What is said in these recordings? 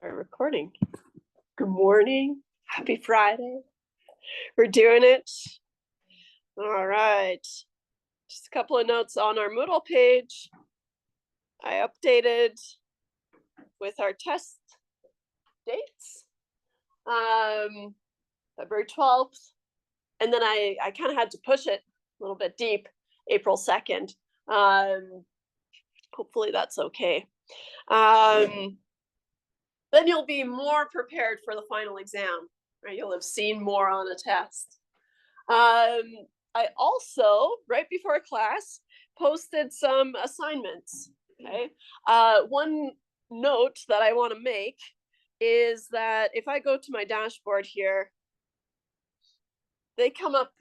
Start recording. Good morning. Happy Friday. We're doing it. All right. Just a couple of notes on our Moodle page. I updated with our test dates. February 12th. And then I kind of had to push it a little bit deep, April 2nd. Hopefully that's okay. Then you'll be more prepared for the final exam, right? You'll have seen more on a test. I also, right before class, posted some assignments, okay? One note that I want to make is that if I go to my dashboard here, they come up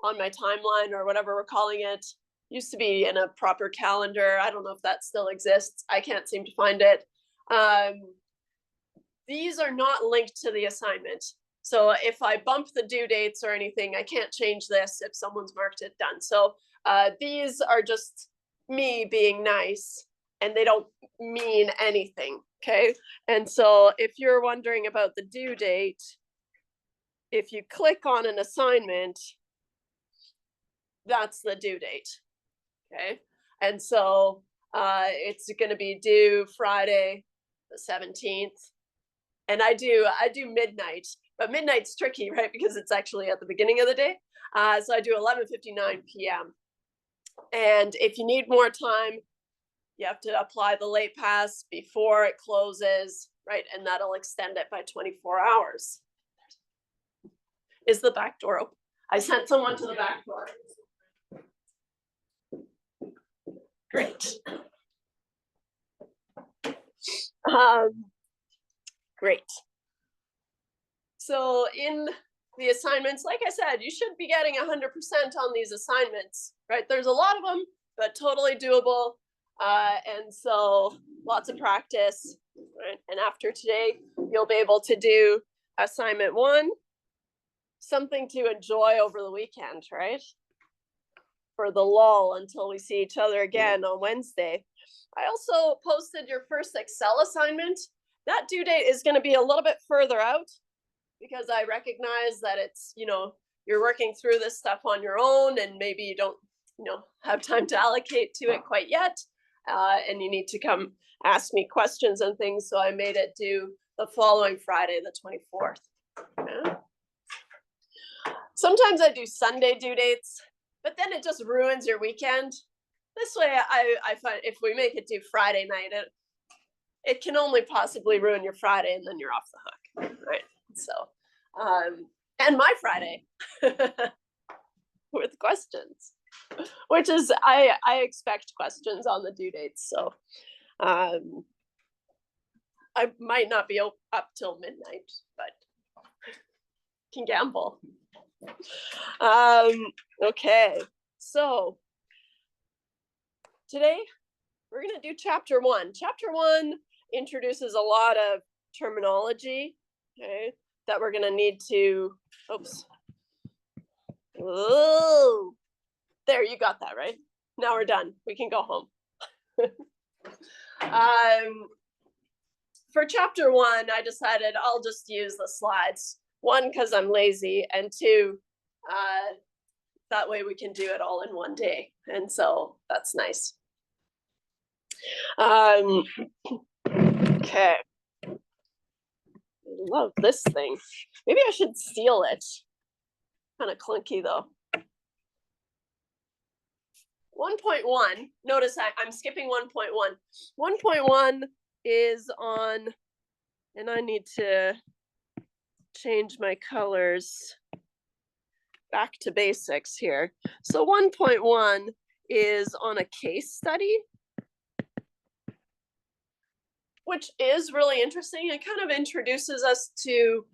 on my timeline or whatever we're calling it. Used to be in a proper calendar. I don't know if that still exists. I can't seem to find it. These are not linked to the assignment. So if I bump the due dates or anything, I can't change this if someone's marked it done. So these are just me being nice and they don't mean anything, okay? And so if you're wondering about the due date, if you click on an assignment, that's the due date, okay? And so it's gonna be due Friday, the 17th. And I do midnight, but midnight's tricky, right? Because it's actually at the beginning of the day. So I do 11:59 p.m. And if you need more time, you have to apply the late pass before it closes, right? And that'll extend it by 24 hours. Is the back door open? I sent someone to the back door. Great. Great. So in the assignments, like I said, you should be getting 100% on these assignments, right? There's a lot of them, but totally doable. And so lots of practice, right? And after today, you'll be able to do assignment 1, something to enjoy over the weekend, right? For the lull until we see each other again on Wednesday. I also posted your first Excel assignment. That due date is going to be a little bit further out because I recognize that it's, you're working through this stuff on your own and maybe you don't, have time to allocate to it quite yet. And you need to come ask me questions and things. So I made it due the following Friday, the 24th. Okay. Sometimes I do Sunday due dates, but then it just ruins your weekend. This way, I find if we make it due Friday night, it can only possibly ruin your Friday and then you're off the hook, right? So, and my Friday with questions, which is, I expect questions on the due dates. So I might not be up till midnight, but can gamble. Okay, so today we're going to do chapter 1. Chapter 1 introduces a lot of terminology, okay, that we're going to need to, oh, there, you got that, right? Now we're done. We can go home. For chapter 1, I decided I'll just use the slides. 1, because I'm lazy, and 2, that way we can do it all in one day. And so that's nice. Okay. I love this thing. Maybe I should steal it. Kind of clunky though. 1.1, notice I'm skipping 1.1. 1.1 is on, and I need to change my colors back to basics here. So 1.1 is on a case study, which is really interesting. It kind of introduces us to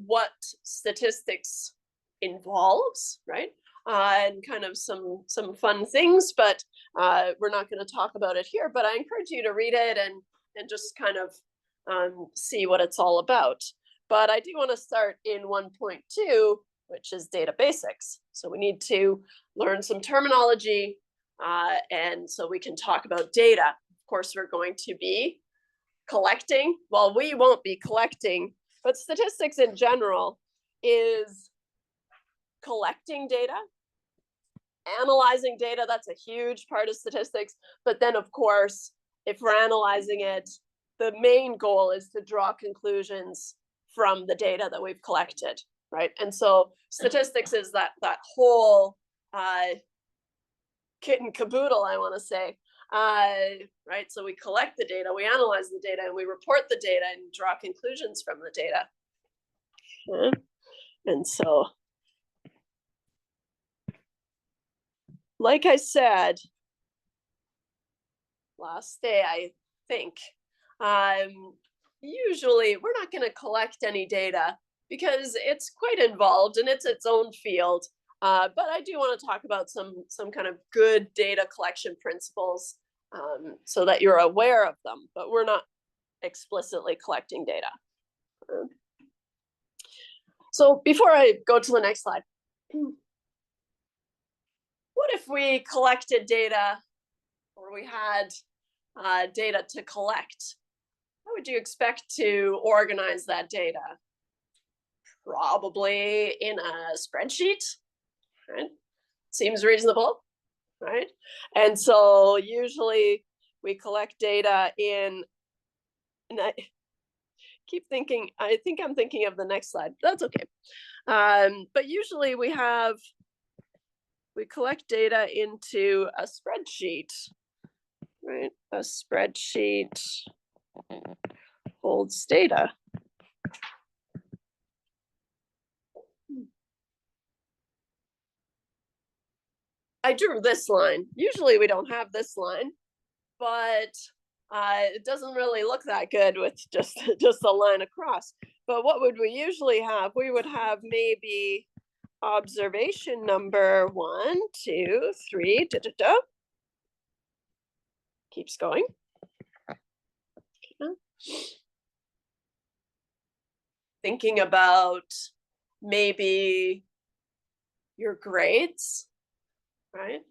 what statistics involves, right? And kind of some fun things, but we're not going to talk about it here. But I encourage you to read it and just kind of see what it's all about. But I do want to start in 1.2, which is data basics. So we need to learn some terminology, and so we can talk about data. Of course, we're going to be collecting. Well, we won't be collecting, but statistics in general is collecting data, analyzing data. That's a huge part of statistics. But then, of course, if we're analyzing it, the main goal is to draw conclusions from the data that we've collected, right? And so statistics is that whole kit and caboodle, I want to say, right? So we collect the data, we analyze the data, and we report the data and draw conclusions from the data. And so, like I said, last day, I think, usually we're not going to collect any data because it's quite involved and it's its own field. But I do want to talk about some kind of good data collection principles so that you're aware of them, but we're not explicitly collecting data. So before I go to the next slide, what if we collected data or we had data to collect? How would you expect to organize that data? Probably in a spreadsheet, right? Seems reasonable, right? And so usually we collect data in, and I keep thinking, I think I'm thinking of the next slide. That's okay. But usually we collect data into a spreadsheet, right? A spreadsheet holds data. I drew this line. Usually we don't have this line, but it doesn't really look that good with just a line across. But what would we usually have? We would have maybe observation number 1, 2, 3, da, da, da. Keeps going. Thinking about maybe your grades, right?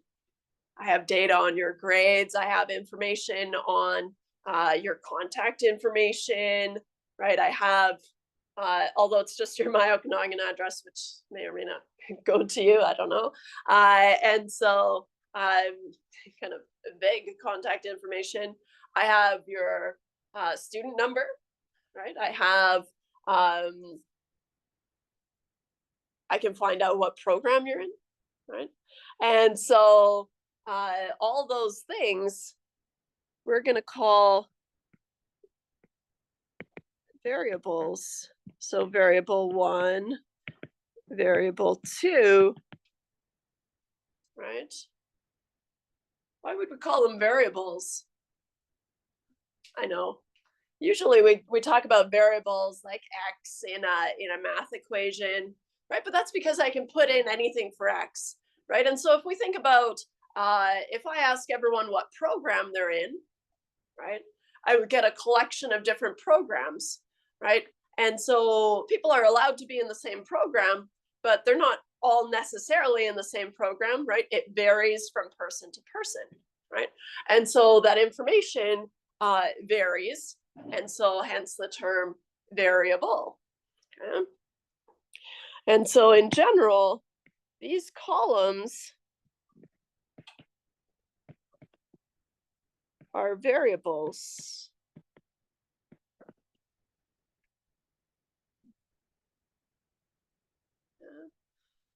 I have data on your grades. I have information on your contact information, right? I have, although it's just your Myookanagan address, which may or may not go to you, I don't know. And so kind of vague contact information. I have your student number, right? I have, I can find out what program you're in, right? And so all those things we're going to call variables. So variable 1, variable 2, right? Why would we call them variables? I know. Usually we talk about variables like x in a math equation, right? But that's because I can put in anything for x, right? And so if we think about if I ask everyone what program they're in, right, I would get a collection of different programs, right? And so people are allowed to be in the same program, but they're not all necessarily in the same program, right? It varies from person to person, right? And so that information varies. And so hence the term variable. Okay? And so in general, these columns are variables.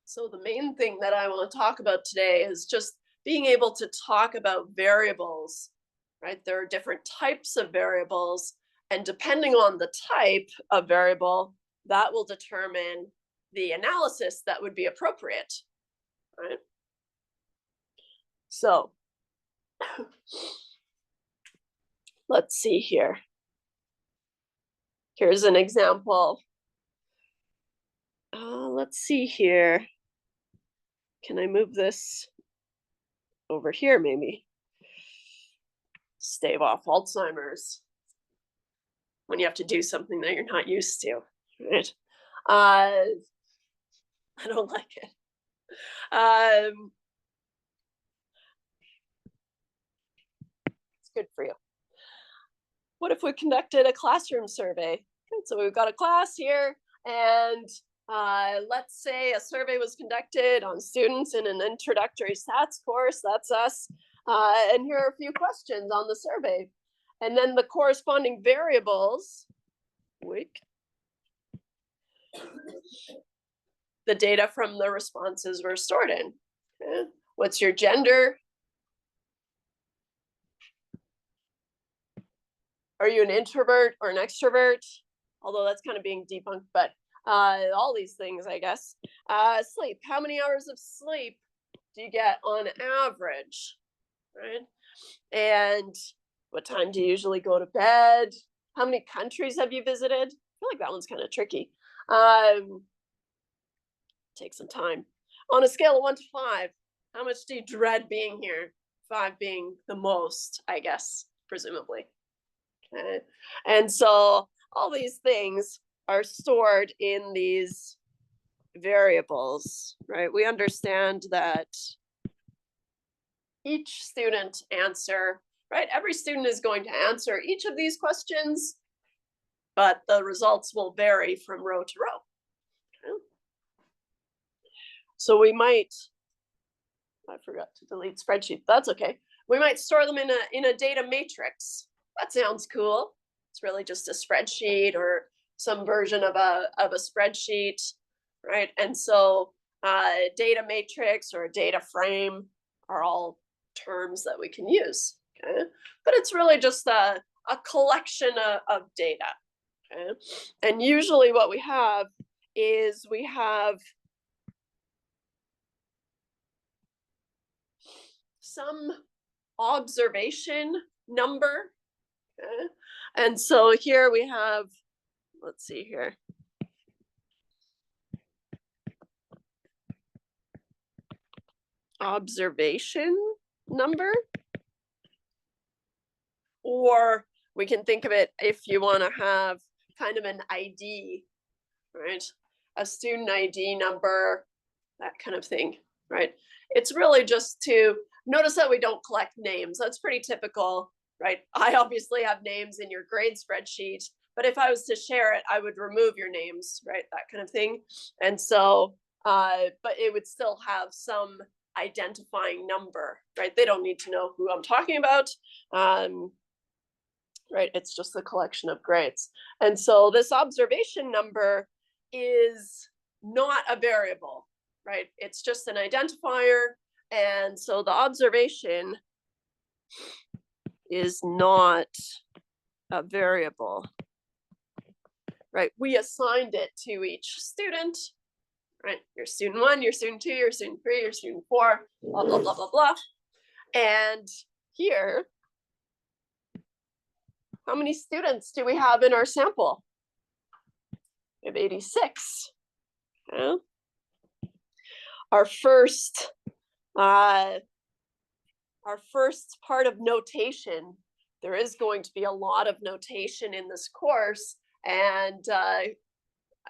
So the main thing that I want to talk about today is just being able to talk about variables, right? There are different types of variables, and depending on the type of variable, that will determine the analysis that would be appropriate, right? So let's see here. Here's an example. Let's see here. Can I move this over here maybe? Stave off Alzheimer's when you have to do something that you're not used to, right? I don't like it. It's good for you. what if we conducted a classroom survey? Okay, so we've got a class here, and let's say a survey was conducted on students in an introductory stats course, that's us, and here are a few questions on the survey. And then the corresponding variables, the data from the responses were stored in. Okay. What's your gender? Are you an introvert or an extrovert? Although that's kind of being debunked, but all these things, I guess. Sleep. How many hours of sleep do you get on average? Right? And what time do you usually go to bed? How many countries have you visited? I feel like that one's kind of tricky. Take some time. On a scale of 1 to 5, how much do you dread being here? 5 being the most, I guess, presumably. Okay. And so all these things are stored in these variables, right? We understand that each student answer, right? Every student is going to answer each of these questions, but the results will vary from row to row. Okay. So we might, I forgot to delete spreadsheet. That's okay. We might store them in a data matrix. That sounds cool. It's really just a spreadsheet or some version of a spreadsheet, right? And so data matrix or data frame are all terms that we can use, okay? But it's really just a collection of data, okay? And usually what we have is we have some observation number, okay? And so here we have, let's see here. Observation number. Or we can think of it if you want to have kind of an ID, right? A student ID number, that kind of thing, right? It's really just to notice that we don't collect names. That's pretty typical, right? I obviously have names in your grade spreadsheet, but if I was to share it, I would remove your names, right? That kind of thing. And so, but it would still have some identifying number, right? They don't need to know who I'm talking about. Right? It's just a collection of grades. And so this observation number is not a variable, right? It's just an identifier. And so the observation is not a variable, right? We assigned it to each student, right? Your student 1, your student 2, your student 3, your student 4, blah, blah, blah, blah, blah. And here, how many students do we have in our sample? We have 86. Okay. Our first part of notation, there is going to be a lot of notation in this course, and I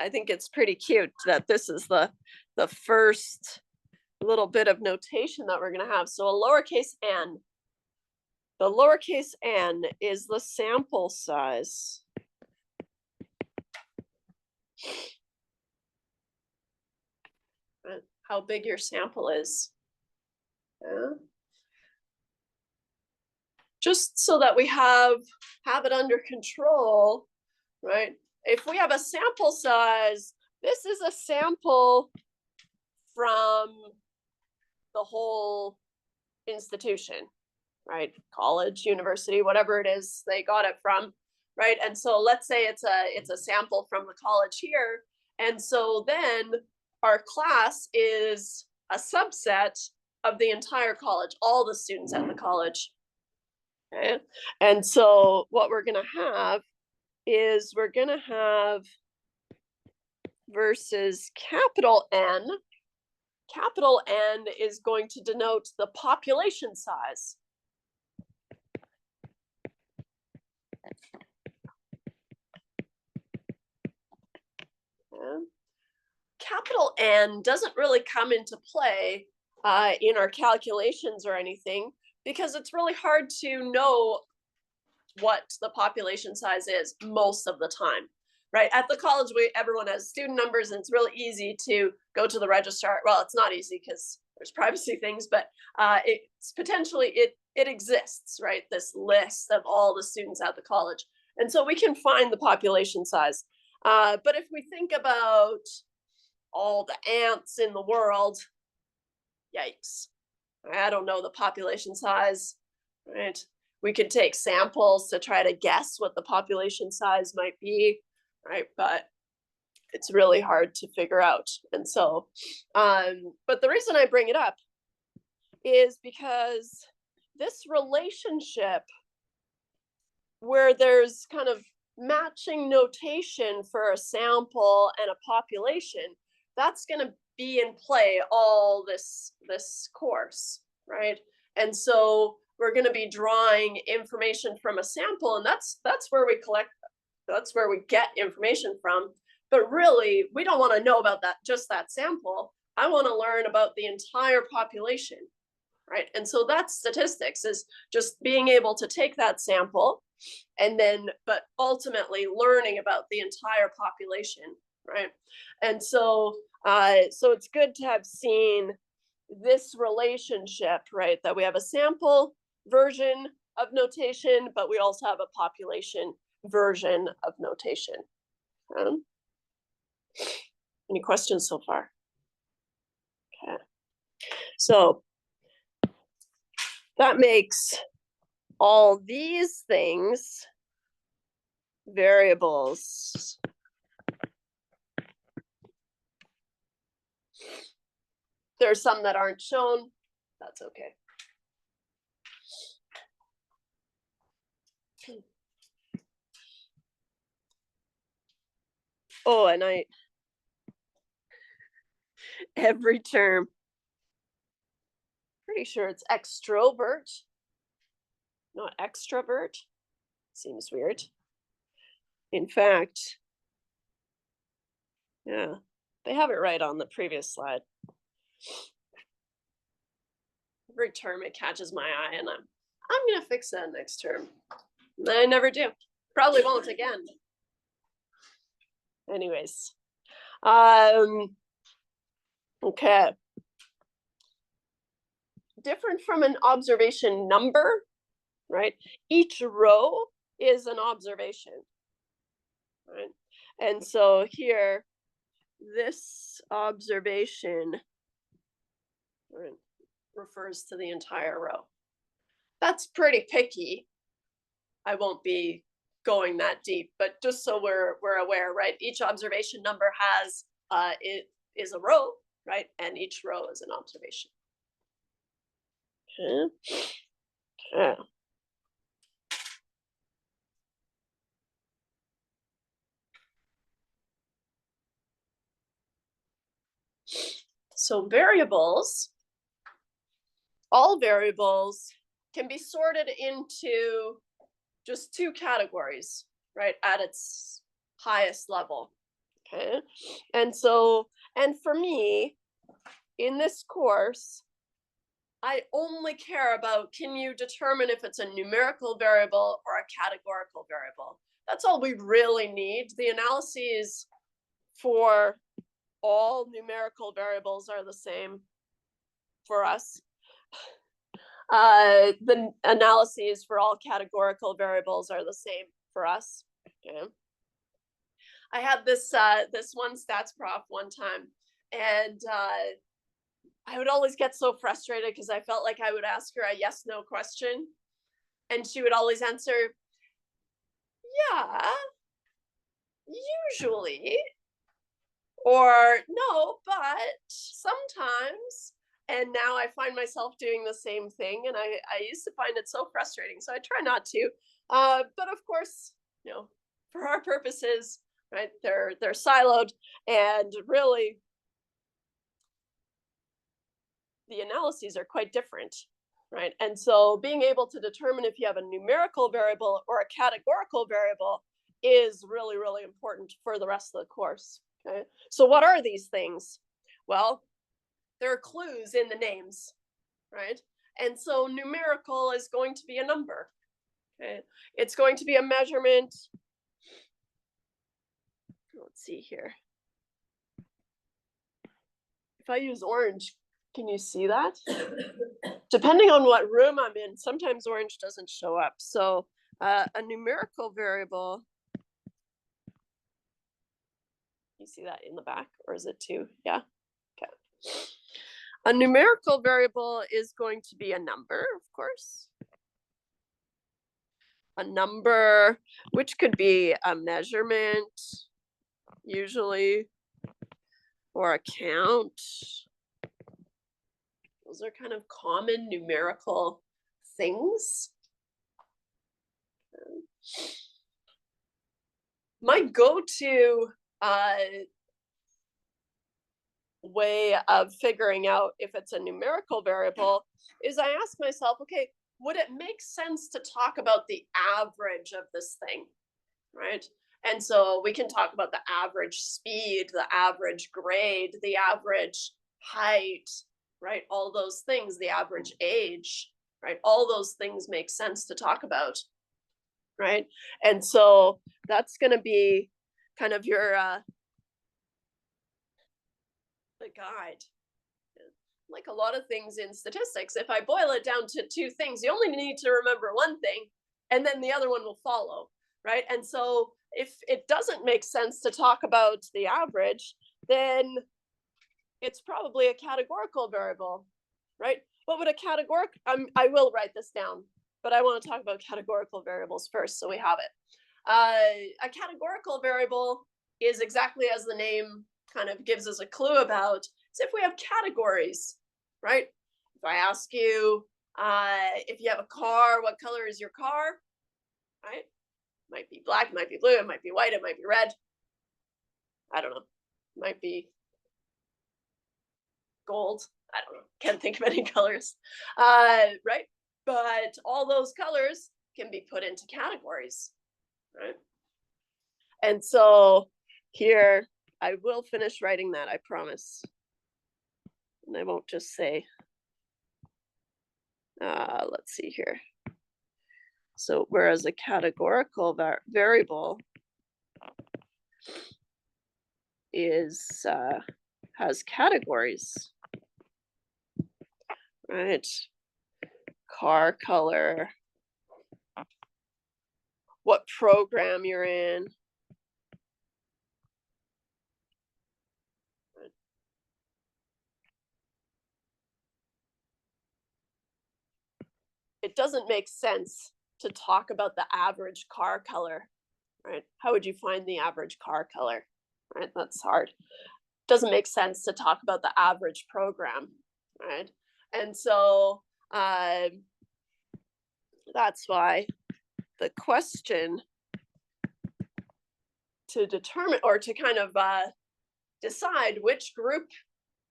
think it's pretty cute that this is the first little bit of notation that we're going to have. So a lowercase n. The lowercase n is the sample size. How big your sample is. Yeah. Just so that we have it under control, right? If we have a sample size, this is a sample from the whole institution, right? College, university, whatever it is they got it from, right? And so let's say it's a sample from the college here. And so then our class is a subset of the entire college, all the students at the college. Okay. And so what we're going to have is we're going to have versus capital N. Capital N is going to denote the population size. Okay. Capital N doesn't really come into play in our calculations or anything, because it's really hard to know what the population size is most of the time, right? At the college, everyone has student numbers, and it's really easy to go to the registrar. Well, it's not easy because there's privacy things, but it's potentially it exists, right? This list of all the students at the college, and so we can find the population size. But if we think about all the ants in the world, yikes! I don't know the population size, right? We could take samples to try to guess what the population size might be, right? But it's really hard to figure out. And so, but the reason I bring it up is because this relationship where there's kind of matching notation for a sample and a population, that's going to be in play all this course, right? And so we're going to be drawing information from a sample, and that's where we collect, that's where we get information from. But really, we don't want to know about that, just that sample. I want to learn about the entire population, right? And so that's statistics, is just being able to take that sample and then, but ultimately learning about the entire population, right? And so, so it's good to have seen this relationship, right? That we have a sample version of notation, but we also have a population version of notation. Any questions so far? Okay. So that makes all these things variables. There are some that aren't shown. That's okay. Oh, and every term, pretty sure it's extrovert, not extrovert. Seems weird. In fact, yeah, they have it right on the previous slide. Every term, it catches my eye, and I'm gonna fix that next term. I never do. Probably won't again. Anyways, okay. Different from an observation number, right? Each row is an observation, right? And so here, this observation refers to the entire row. That's pretty picky. I won't be going that deep, but just so we're aware, right? Each observation number has it is a row, right? And each row is an observation. Okay. Okay. So variables, all variables can be sorted into just two categories, right? At its highest level. Okay. And so, and for me, in this course, I only care about, can you determine if it's a numerical variable or a categorical variable? That's all we really need. The analyses for all numerical variables are the same for us. The analyses for all categorical variables are the same for us. Okay. I had this this one stats prof one time, and I would always get so frustrated because I felt like I would ask her a yes/no question, and she would always answer, "Yeah, usually," or "No, but sometimes." And now I find myself doing the same thing, and I used to find it so frustrating. So I try not to. But of course, you know, for our purposes, right? They're siloed, and really, the analyses are quite different, right? And so being able to determine if you have a numerical variable or a categorical variable is really, really important for the rest of the course. Okay. So what are these things? Well, there are clues in the names, right? And so numerical is going to be a number. Okay, it's going to be a measurement. Let's see here. If I use orange, can you see that? Depending on what room I'm in, sometimes orange doesn't show up. So a numerical variable, you see that in the back, or is it two? Yeah, okay. A numerical variable is going to be a number, of course. A number, which could be a measurement, usually, or a count. Those are kind of common numerical things. My go-to way of figuring out if it's a numerical variable is I ask myself, okay, would it make sense to talk about the average of this thing, right? And so we can talk about the average speed, the average grade, the average height, right? All those things, the average age, right? All those things make sense to talk about, right? And so that's going to be kind of your the guide. Like a lot of things in statistics, if I boil it down to two things, you only need to remember one thing and then the other one will follow, right? And so if it doesn't make sense to talk about the average, then it's probably a categorical variable, right? What would a categorical, I will write this down, but I want to talk about categorical variables first so we have it. A categorical variable is exactly as the name kind of gives us a clue about. So if we have categories, right? If I ask you if you have a car, what color is your car? Right? Might be black, it might be blue, it might be white, it might be red. I don't know. It might be gold. I don't know. Can't think of any colors. Right? But all those colors can be put into categories, right? And so here, I will finish writing that, I promise. And I won't just say, let's see here. So whereas a categorical variable is has categories, right? Car color, what program you're in. It doesn't make sense to talk about the average car color, right? How would you find the average car color, right? That's hard. Doesn't make sense to talk about the average program, right? And so that's why the question to determine or to kind of decide which group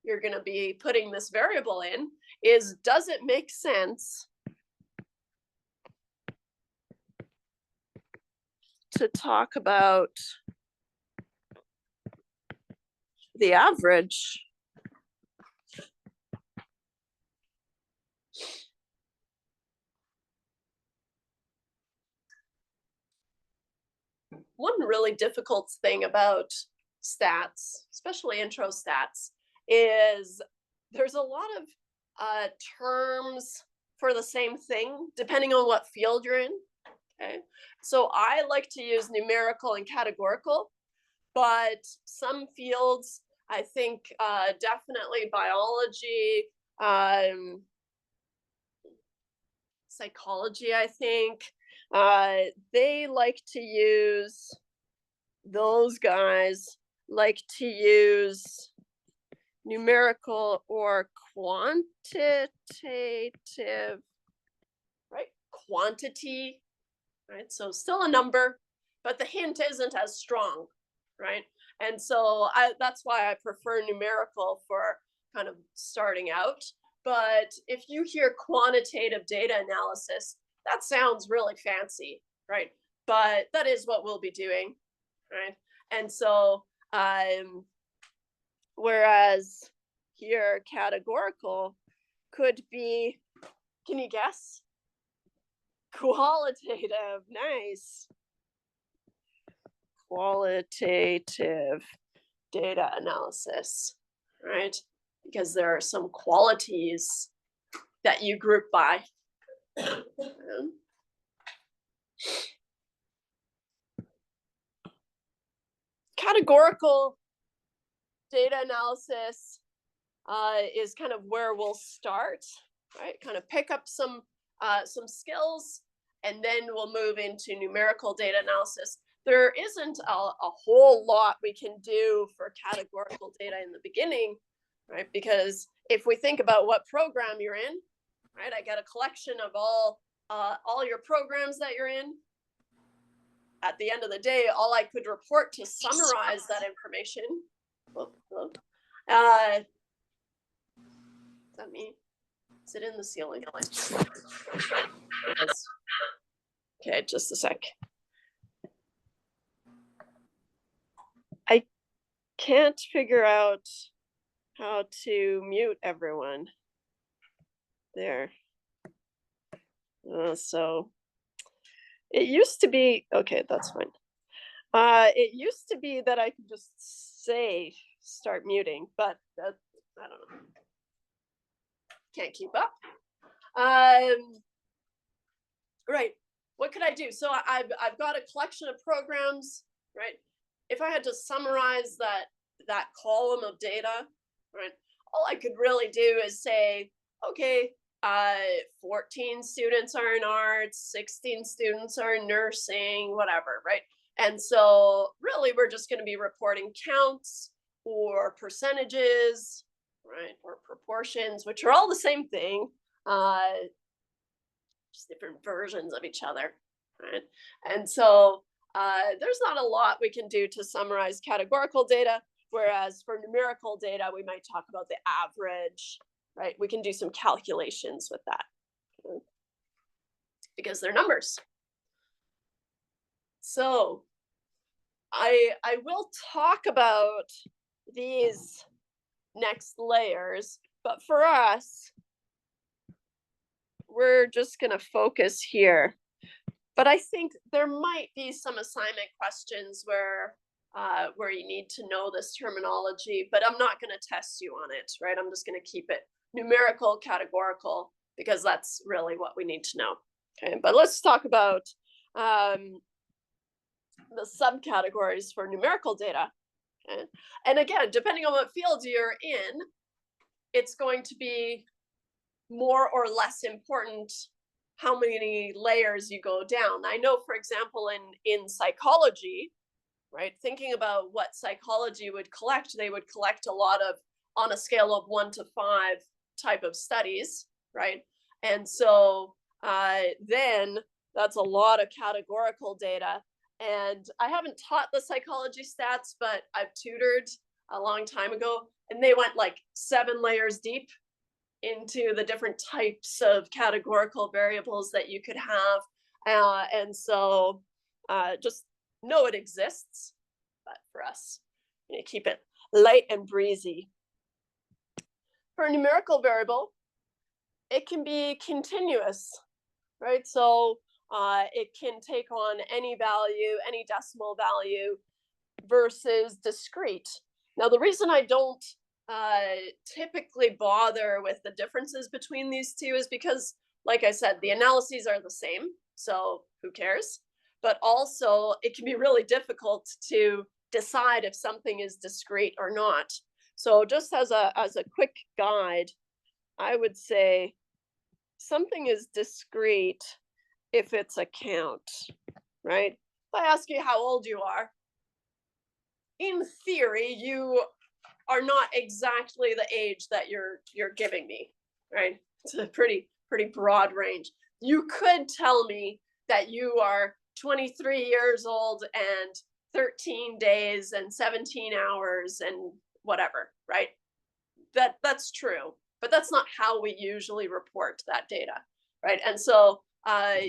you're going to be putting this variable in is, does it make sense to talk about the average one really difficult thing about stats, especially intro stats, is there's a lot of terms for the same thing depending on what field you're in. Okay, so I like to use numerical and categorical, but some fields, I think definitely biology, psychology, I think, they like to use, those guys like to use numerical or quantitative, right? Quantity, right? So still a number, but the hint isn't as strong, right? And so that's why I prefer numerical for kind of starting out. But if you hear quantitative data analysis, that sounds really fancy, right? But that is what we'll be doing, right? And so, whereas here, categorical could be, can you guess? Qualitative, nice. Qualitative data analysis, right? Because there are some qualities that you group by. Categorical data analysis is kind of where we'll start, right? Kind of pick up some skills, and then we'll move into numerical data analysis. There isn't a whole lot we can do for categorical data in the beginning, right? Because if we think about what program you're in, right? I get a collection of all your programs that you're in. At the end of the day, all I could report to summarize that information. Is that me? Is it in the ceiling? Okay, just a sec. I can't figure out how to mute everyone. There. So it used to be, okay, that's fine. It used to be that I could just say start muting, but that, I don't know. Can't keep up. Right. What could I do? So I've got a collection of programs, right? If I had to summarize that column of data, right? All I could really do is say, okay, 14 students are in arts, 16 students are in nursing, whatever, right? And so really we're just going to be reporting counts or percentages, right? Or proportions, which are all the same thing. Just different versions of each other, right? And so there's not a lot we can do to summarize categorical data, whereas for numerical data, we might talk about the average, right? We can do some calculations with that, okay? Because they're numbers. So I will talk about these next layers, but for us, we're just going to focus here. But I think there might be some assignment questions where you need to know this terminology, but I'm not going to test you on it, right? I'm just going to keep it numerical, categorical, because that's really what we need to know. Okay, but let's talk about the subcategories for numerical data. Okay? And again, depending on what field you're in, it's going to be more or less important how many layers you go down. I know, for example, in psychology, right, thinking about what psychology would collect, they would collect a lot of, on a scale of 1 to 5 type of studies, right? And so then that's a lot of categorical data. And I haven't taught the psychology stats, but I've tutored a long time ago, and they went like 7 layers deep into the different types of categorical variables that you could have. And so just know it exists, but for us, you keep it light and breezy. For a numerical variable, it can be continuous, right? So it can take on any value, any decimal value versus discrete. Now, the reason I don't typically bother with the differences between these two is because, like I said, the analyses are the same, so who cares? But also, it can be really difficult to decide if something is discrete or not. So just as a quick guide, I would say something is discrete if it's a count, right? If I ask you how old you are, in theory, you are not exactly the age that you're giving me, right? It's a pretty broad range. You could tell me that you are 23 years old and 13 days and 17 hours and whatever, right? That's true, but that's not how we usually report that data, right? And so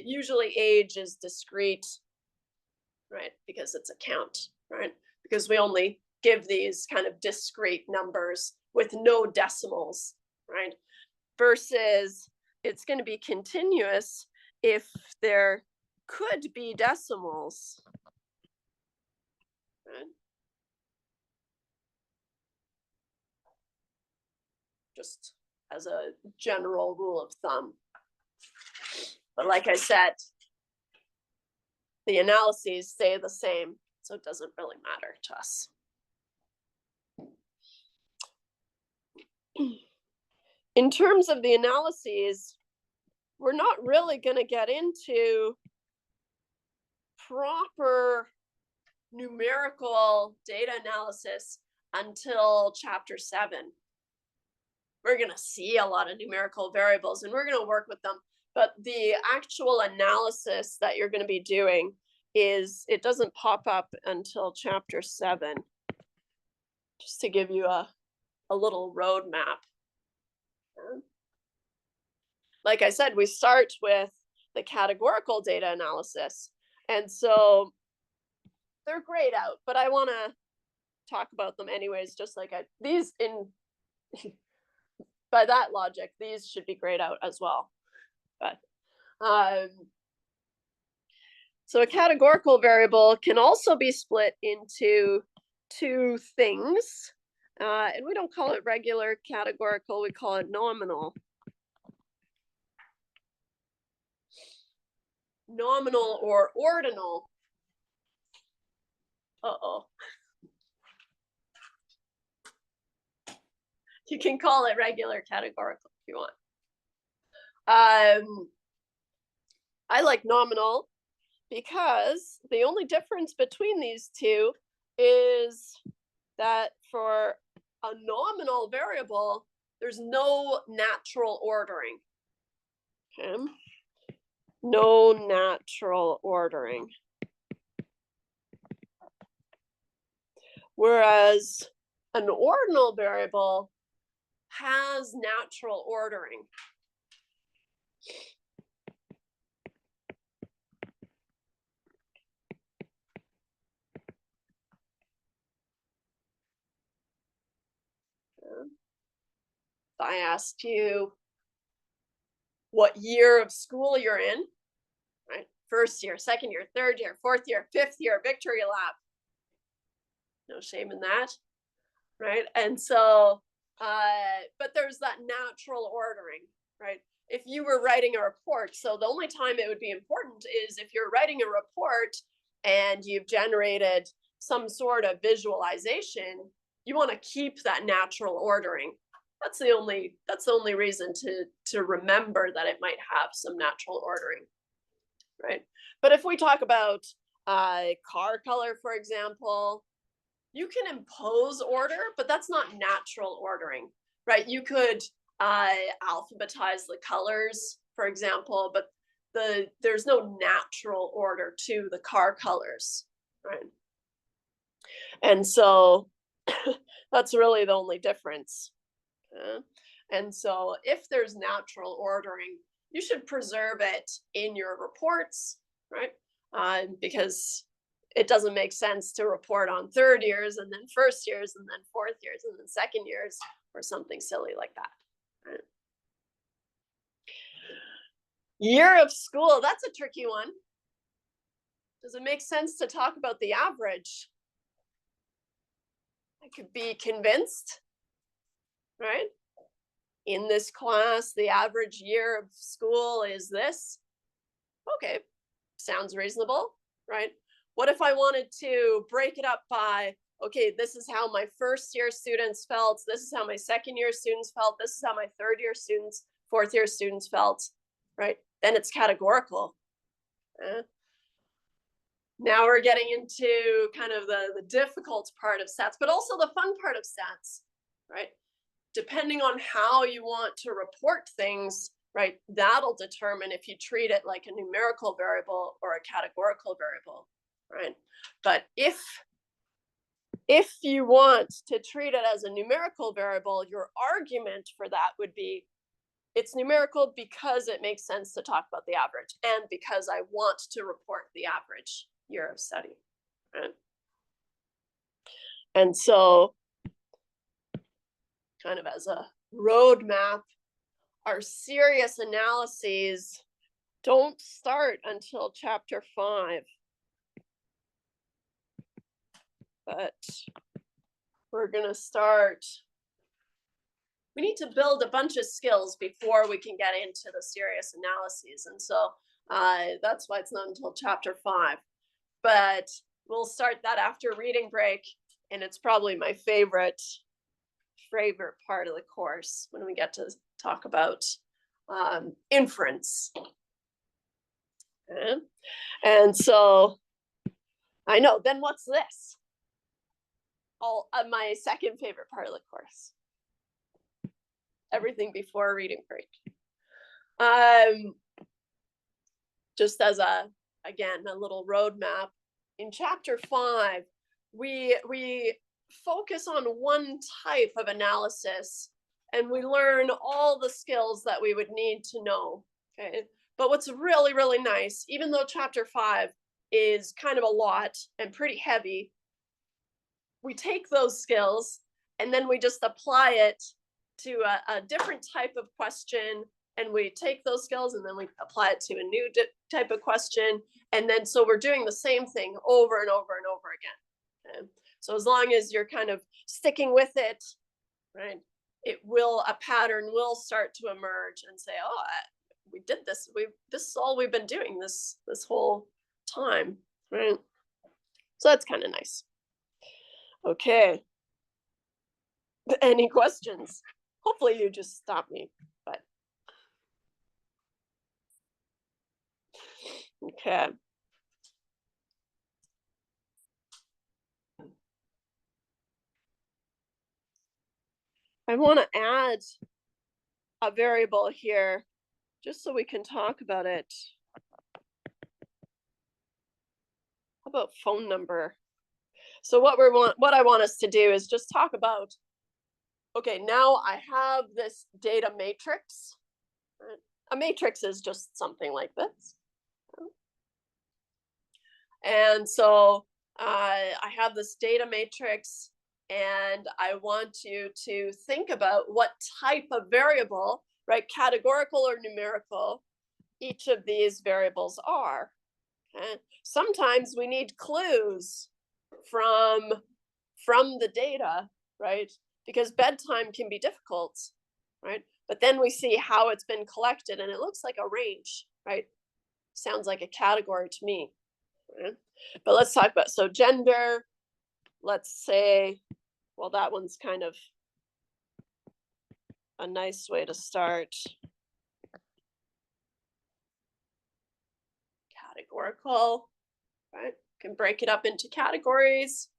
usually age is discrete, right? Because it's a count, right? Because we only give these kind of discrete numbers with no decimals, right? Versus it's going to be continuous if there could be decimals, right? Just as a general rule of thumb. But like I said, the analyses stay the same, so it doesn't really matter to us. In terms of the analyses, we're not really going to get into proper numerical data analysis until chapter 7. We're going to see a lot of numerical variables and we're going to work with them. But the actual analysis that you're going to be doing it doesn't pop up until chapter 7. Just to give you a little roadmap. Like I said, we start with the categorical data analysis. And so they're grayed out, but I want to talk about them anyways, just like these in by that logic, these should be grayed out as well. But so a categorical variable can also be split into two things. And we don't call it regular categorical, we call it nominal. Nominal or ordinal. Uh-oh. You can call it regular categorical if you want. I like nominal because the only difference between these two is that for a nominal variable, there's no natural ordering. Okay. No natural ordering. Whereas an ordinal variable has natural ordering. If I asked you what year of school you're in, right? First year, second year, third year, fourth year, fifth year, victory lap. No shame in that, right? And so, but there's that natural ordering, right? If you were writing a report, so the only time it would be important is if you're writing a report and you've generated some sort of visualization, you want to keep that natural ordering. That's the only reason to remember that it might have some natural ordering, right? But if we talk about car color, for example, you can impose order, but that's not natural ordering, right? You could alphabetize the colors, for example, but there's no natural order to the car colors, right? And so that's really the only difference. And so if there's natural ordering, you should preserve it in your reports, right? Because it doesn't make sense to report on third years and then first years and then fourth years and then second years or something silly like that. Right? Year of school, that's a tricky one. Does it make sense to talk about the average? I could be convinced, right? In this class, the average year of school is this. Okay, sounds reasonable, right? What if I wanted to break it up by, okay, this is how my first year students felt, this is how my second year students felt, this is how my third year students, fourth year students felt, right? Then it's categorical. Now we're getting into kind of the difficult part of stats, but also the fun part of stats, right? Depending on how you want to report things, right, that'll determine if you treat it like a numerical variable or a categorical variable, right? But if you want to treat it as a numerical variable, your argument for that would be it's numerical because it makes sense to talk about the average and because I want to report the average year of study, right? And so kind of as a roadmap, our serious analyses don't start until chapter 5. But we're gonna start. We need to build a bunch of skills before we can get into the serious analyses. And so that's why it's not until chapter 5. But we'll start that after reading break. And it's probably my favorite part of the course when we get to talk about inference. Okay. And so I know, then what's this? My second favorite part of the course. Everything before reading break. Just as a little roadmap, in chapter 5, we focus on one type of analysis and we learn all the skills that we would need to know. Okay. But what's really, really nice, even though chapter 5 is kind of a lot and pretty heavy, we take those skills and then we just apply it to a different type of question, and we take those skills and then we apply it to a new type of question, and then so we're doing the same thing over and over and over again. Okay? So as long as you're kind of sticking with it, right, a pattern will start to emerge and say, oh, we did this. This is all we've been doing this whole time, right? So that's kind of nice. Okay. Any questions? Hopefully you just stop me, but okay. I want to add a variable here just so we can talk about it. How about phone number? So what I want us to do is just talk about, okay, now I have this data matrix. Right? A matrix is just something like this. And so I have this data matrix, and I want you to think about what type of variable, right, categorical or numerical, each of these variables are. Okay? Sometimes we need clues from the data, right? Because bedtime can be difficult, right? But then we see how it's been collected, and it looks like a range, right? Sounds like a category to me. Right? But let's talk about, so gender, let's say, well, that one's kind of a nice way to start. Categorical, right? Can break it up into categories.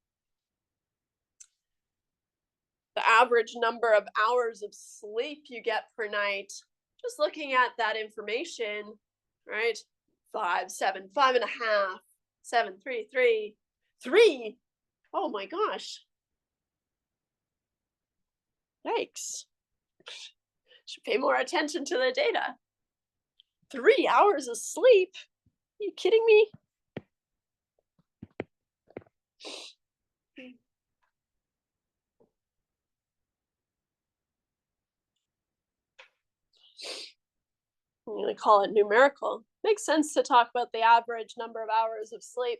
The average number of hours of sleep you get per night, just looking at that information, right? 5, 7, 5.5, 7, 3, 3, 3. Oh my gosh. Yikes. Should pay more attention to the data. 3 hours of sleep? Are you kidding me? I'm going to call it numerical. Makes sense to talk about the average number of hours of sleep.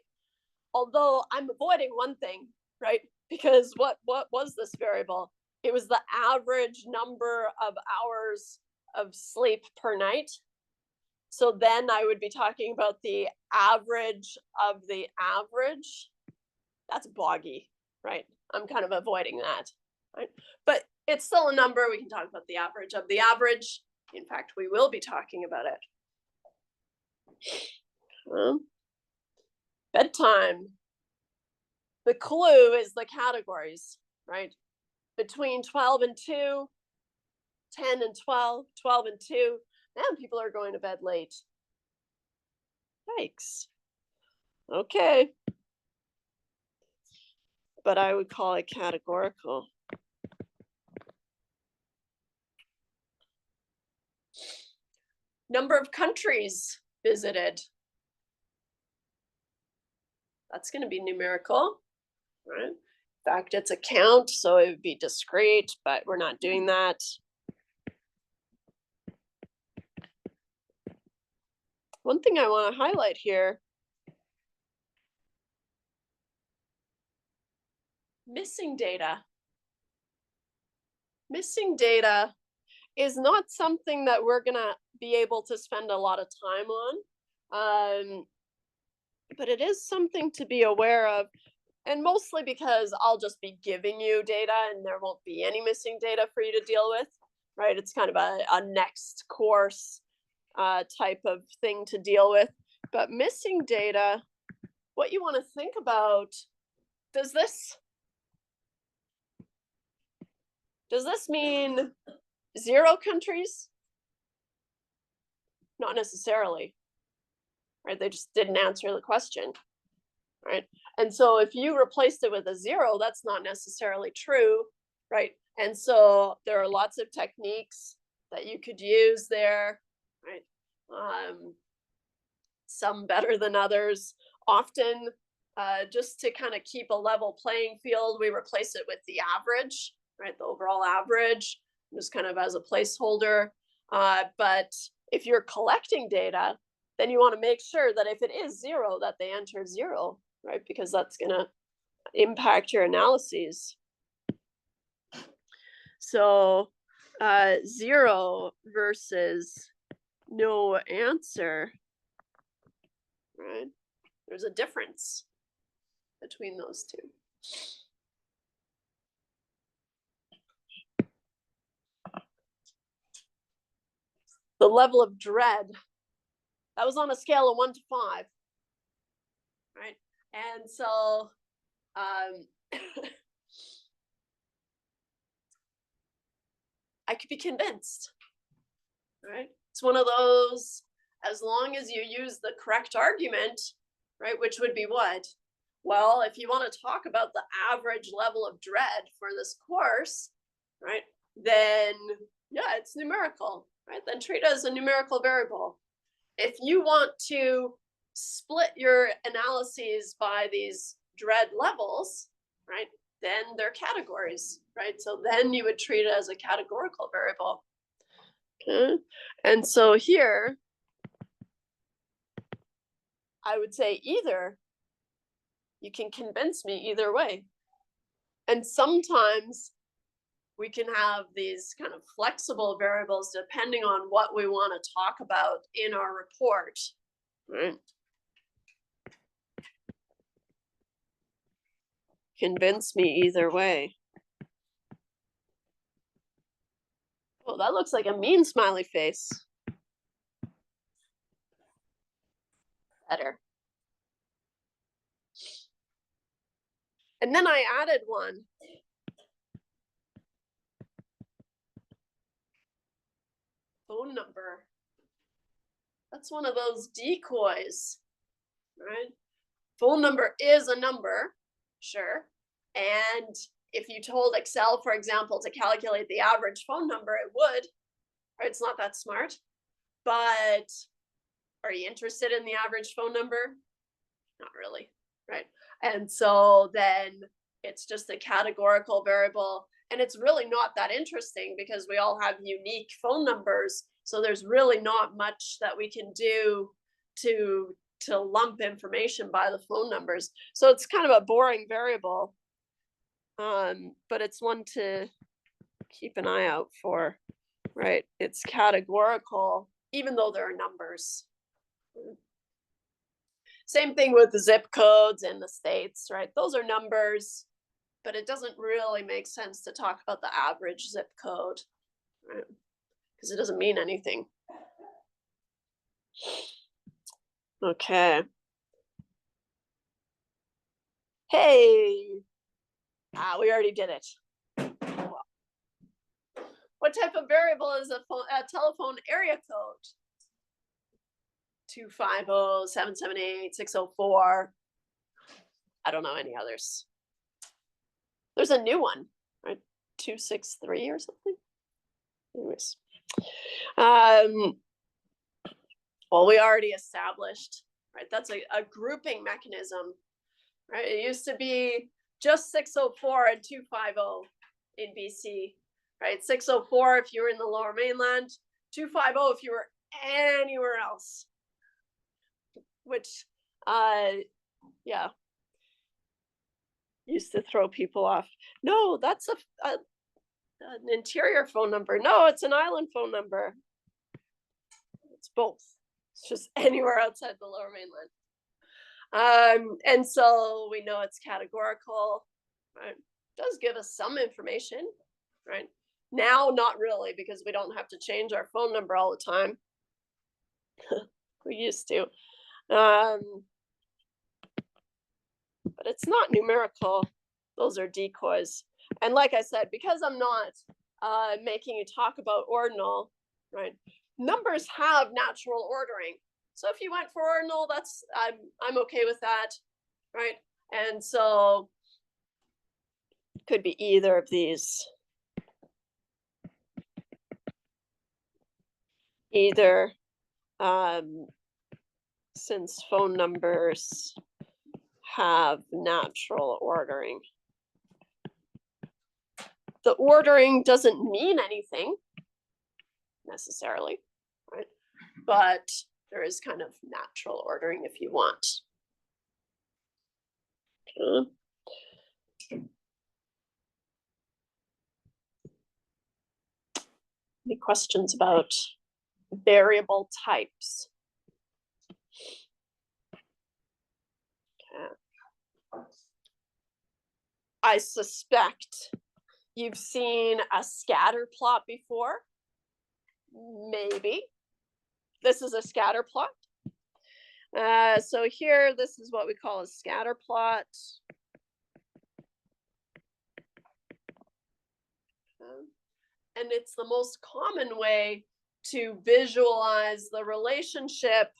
Although I'm avoiding one thing, right? Because what was this variable? It was the average number of hours of sleep per night. So then I would be talking about the average of the average. That's boggy, right? I'm kind of avoiding that, right? But it's still a number. We can talk about the average of the average. In fact, we will be talking about it. Bedtime. The clue is the categories, right? Between 12 and 2, 10 and 12, 12 and 2. Now people are going to bed late. Yikes. Okay. But I would call it categorical. Number of countries visited. That's going to be numerical, right? In fact, it's a count, so it would be discrete, but we're not doing that. one thing I want to highlight here, missing data. Missing data is not something that we're going to be able to spend a lot of time on. But it is something to be aware of, and mostly because I'll just be giving you data and there won't be any missing data for you to deal with, right? It's kind of a next course type of thing to deal with. But missing data, what you want to think about, does this mean 0 countries? Not necessarily, right? They just didn't answer the question, right? And so if you replaced it with a 0, that's not necessarily true, right? And so there are lots of techniques that you could use there, right? Some better than others. Often, just to kind of keep a level playing field, we replace it with the average, right? The overall average, just kind of as a placeholder. But if you're collecting data, then you want to make sure that if it is 0, that they enter 0, right? Because that's going to impact your analyses. So 0 versus no answer, right? There's a difference between those two. The level of dread, that was on a scale of 1 to 5, right? And so I could be convinced, right? It's one of those, as long as you use the correct argument, right? Which would be what? Well, if you want to talk about the average level of dread for this course, right? Then yeah, it's numerical, right? Then treat it as a numerical variable. If you want to split your analyses by these dread levels, right? Then they're categories, right? So then you would treat it as a categorical variable. Okay. And so here, I would say either you can convince me either way. And sometimes we can have these kind of flexible variables depending on what we want to talk about in our report, right? Convince me either way. Oh, that looks like a mean smiley face. Better. And then I added one. Phone number. That's one of those decoys, right? Phone number is a number, sure. And if you told Excel, for example, to calculate the average phone number, it would, right? It's not that smart. But are you interested in the average phone number? Not really, right? And so then it's just a categorical variable. And it's really not that interesting because we all have unique phone numbers. So there's really not much that we can do to lump information by the phone numbers. So it's kind of a boring variable, but it's one to keep an eye out for, right? It's categorical, even though there are numbers. Same thing with the zip codes in the States, right? Those are numbers, but it doesn't really make sense to talk about the average zip code, right? Because it doesn't mean anything. Okay. Hey, we already did it. What type of variable is a telephone area code? 250-778-604. I don't know any others. There's a new one, right? 263 or something. Anyways, well, we already established, right? That's a grouping mechanism, right? It used to be just 604 and 250 in BC, right? 604 if you were in the Lower Mainland, 250 if you were anywhere else. which, yeah, used to throw people off. No, that's an interior phone number. No, it's an island phone number. It's both. It's just anywhere outside the Lower Mainland. And so we know it's categorical, right? Does give us some information, right? Now, not really, because we don't have to change our phone number all the time. We used to. But it's not numerical. Those are decoys. And like I said, because I'm not making you talk about ordinal, right? Numbers have natural ordering. So if you went for ordinal, that's I'm okay with that, right? And so it could be either of these. Either, since phone numbers have natural ordering. The ordering doesn't mean anything necessarily, right? But there is kind of natural ordering if you want. Okay. Any questions about variable types? Okay. I suspect you've seen a scatter plot before. Maybe. This is a scatter plot. So here, this is what we call a scatter plot. And it's the most common way to visualize the relationship,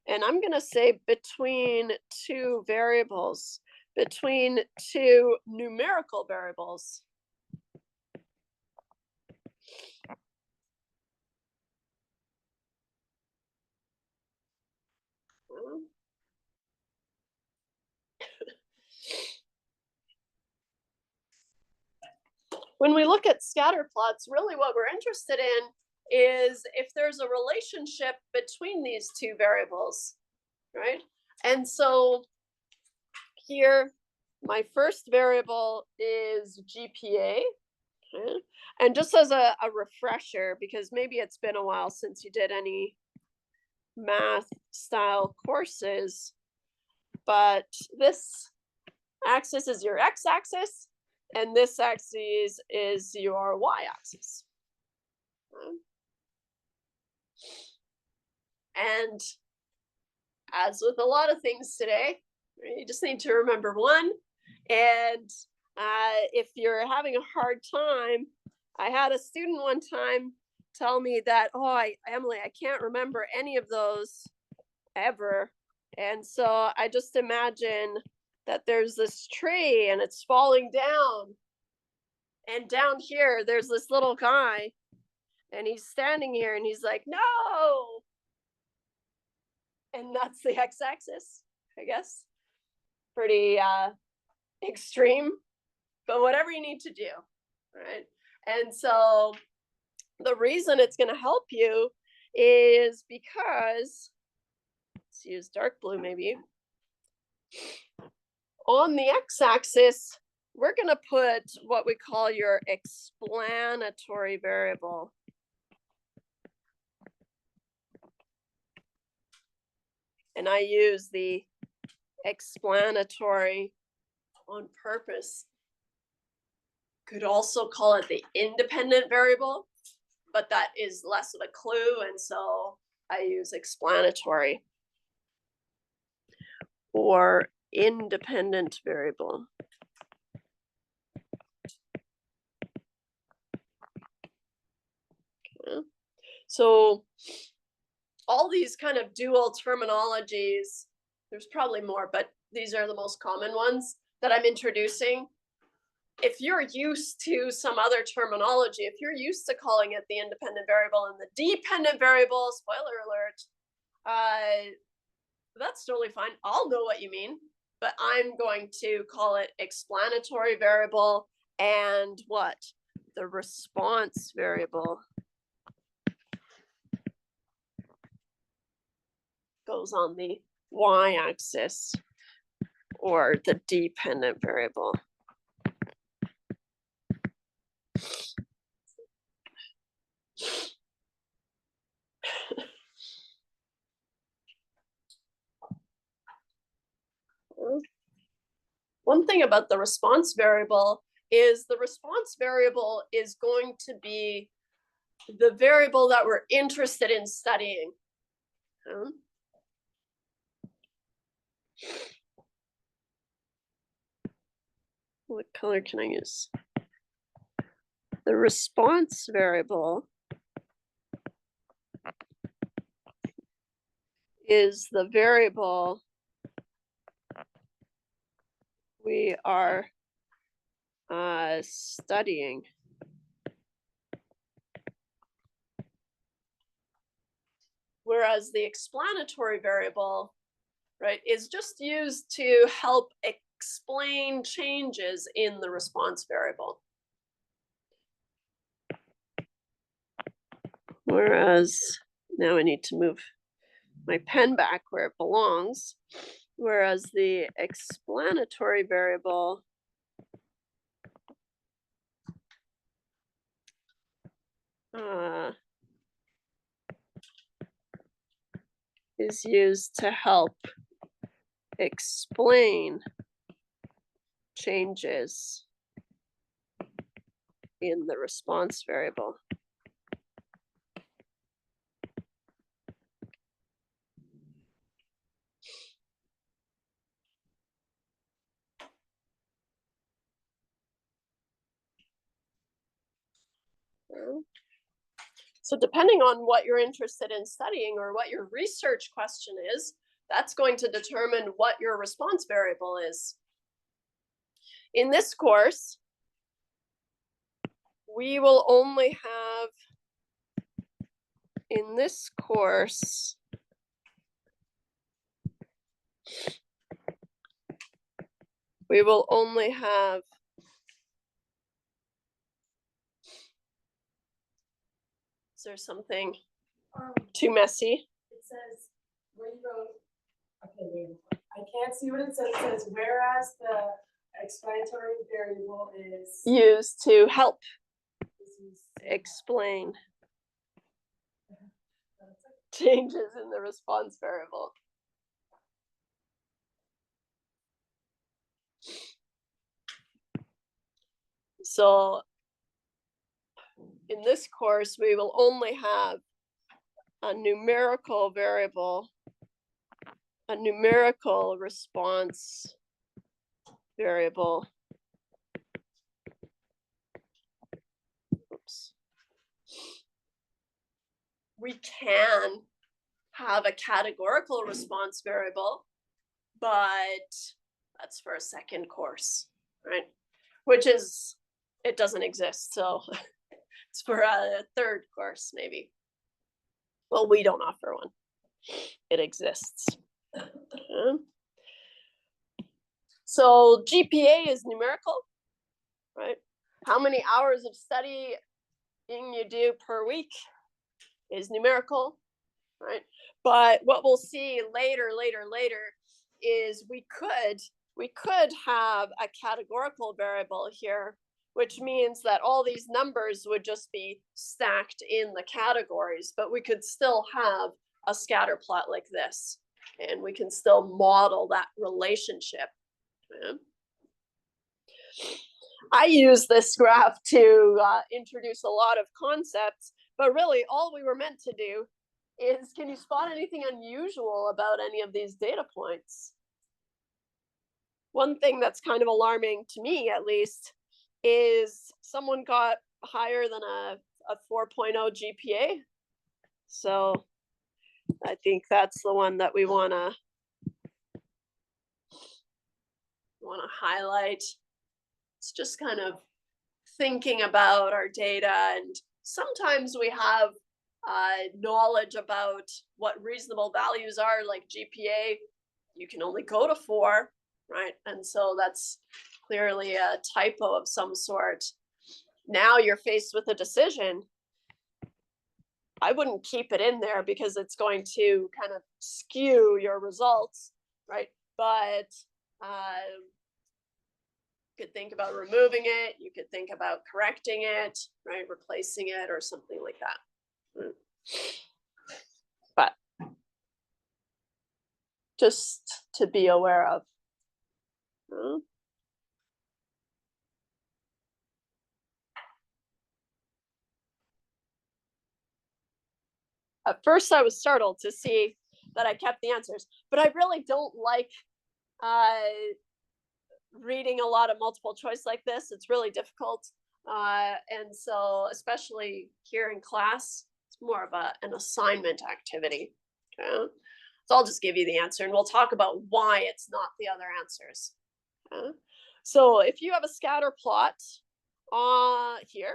and I'm going to say between two variables, between two numerical variables. When we look at scatter plots, really what we're interested in is if there's a relationship between these two variables, right? And so here, my first variable is GPA. Okay? And just as a refresher, because maybe it's been a while since you did any math style courses, but this axis is your x-axis, and this axis is your y-axis. And as with a lot of things today, you just need to remember one. And if you're having a hard time, I had a student one time tell me that, oh, Emily, I can't remember any of those ever. And so I just imagine that there's this tree and it's falling down. And down here, there's this little guy and he's standing here and he's like, no. And that's the x-axis, I guess. Pretty extreme, but whatever you need to do, right? And so the reason it's going to help you is because, let's use dark blue maybe. On the x-axis, we're going to put what we call your explanatory variable. And I use the explanatory on purpose. Could also call it the independent variable, but that is less of a clue, and so I use explanatory or independent variable. Okay. So all these kind of dual terminologies, there's probably more, but these are the most common ones that I'm introducing. If you're used to some other terminology, if you're used to calling it the independent variable and the dependent variable, spoiler alert, that's totally fine. I'll know what you mean, but I'm going to call it explanatory variable and what? The response variable. goes on the y-axis, or the dependent variable. One thing about the response variable is the response variable is going to be the variable that we're interested in studying. What color can I use? The response variable is the variable we are studying. Whereas the explanatory variable, right, is just used to help explain changes in the response variable. Whereas now I need to move my pen back where it belongs. Whereas the explanatory variable is used to help explain changes in the response variable. So depending on what you're interested in studying or what your research question is, that's going to determine what your response variable is. In this course, we will only have, in this course, we will only have is there something too messy? It says, where you wrote, okay, wait, I can't see what it says. It says, whereas the explanatory variable is used to help explain changes in the response variable. So in this course, we will only have a numerical variable, a numerical response variable. Oops. We can have a categorical response variable, but that's for a second course, right? Which is, it doesn't exist, so it's for a third course, maybe. Well, we don't offer one. It exists. So GPA is numerical, right? How many hours of studying you do per week is numerical, right? But what we'll see later is we could have a categorical variable here, which means that all these numbers would just be stacked in the categories, but we could still have a scatter plot like this, and we can still model that relationship. Yeah. I use this graph to introduce a lot of concepts, but really all we were meant to do is, can you spot anything unusual about any of these data points? One thing that's kind of alarming to me, at least, is someone got higher than a 4.0 GPA. So I think that's the one that we want to highlight. It's just kind of thinking about our data, and sometimes we have knowledge about what reasonable values are, like GPA. You can only go to 4, right? And so that's clearly a typo of some sort. Now you're faced with a decision. I wouldn't keep it in there because it's going to kind of skew your results, right? But you could think about removing it. You could think about correcting it, right? Replacing it or something like that. But just to be aware of. At first, I was startled to see that I kept the answers, but I really don't like reading a lot of multiple choice like this. It's really difficult. And so, especially here in class, it's more of an assignment activity. Okay? So I'll just give you the answer and we'll talk about why it's not the other answers. Okay? So if you have a scatter plot here,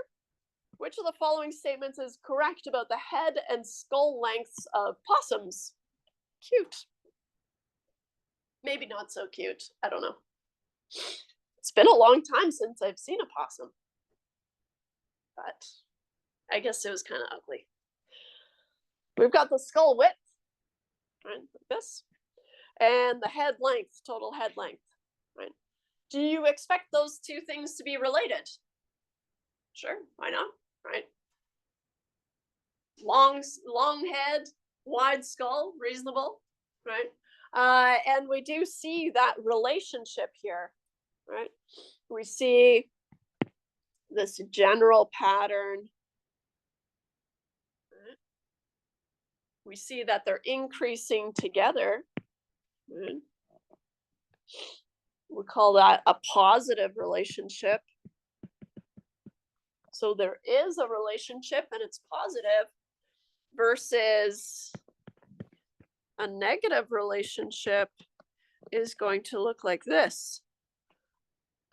which of the following statements is correct about the head and skull lengths of possums? Cute. Maybe not so cute. I don't know. It's been a long time since I've seen a possum. But I guess it was kind of ugly. We've got the skull width, right, like this, and the head length, total head length, right? Do you expect those two things to be related? Sure, why not, right? Long head, wide skull, reasonable, right? And we do see that relationship here, right? We see this general pattern. Right? We see that they're increasing together. Right? We call that a positive relationship. So there is a relationship and it's positive versus a negative relationship is going to look like this.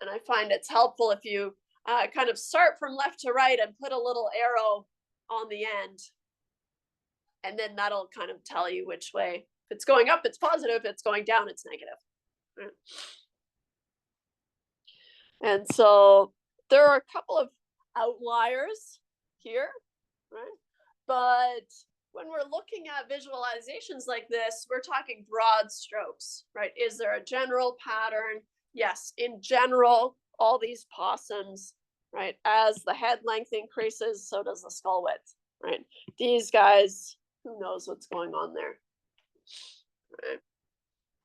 And I find it's helpful if you kind of start from left to right and put a little arrow on the end. And then that'll kind of tell you which way. If it's going up, it's positive. If it's going down, it's negative. Right? And so there are a couple of outliers here, right? But when we're looking at visualizations like this, we're talking broad strokes, right? Is there a general pattern? Yes, in general, all these possums, right? As the head length increases, so does the skull width, right? These guys, who knows what's going on there, right?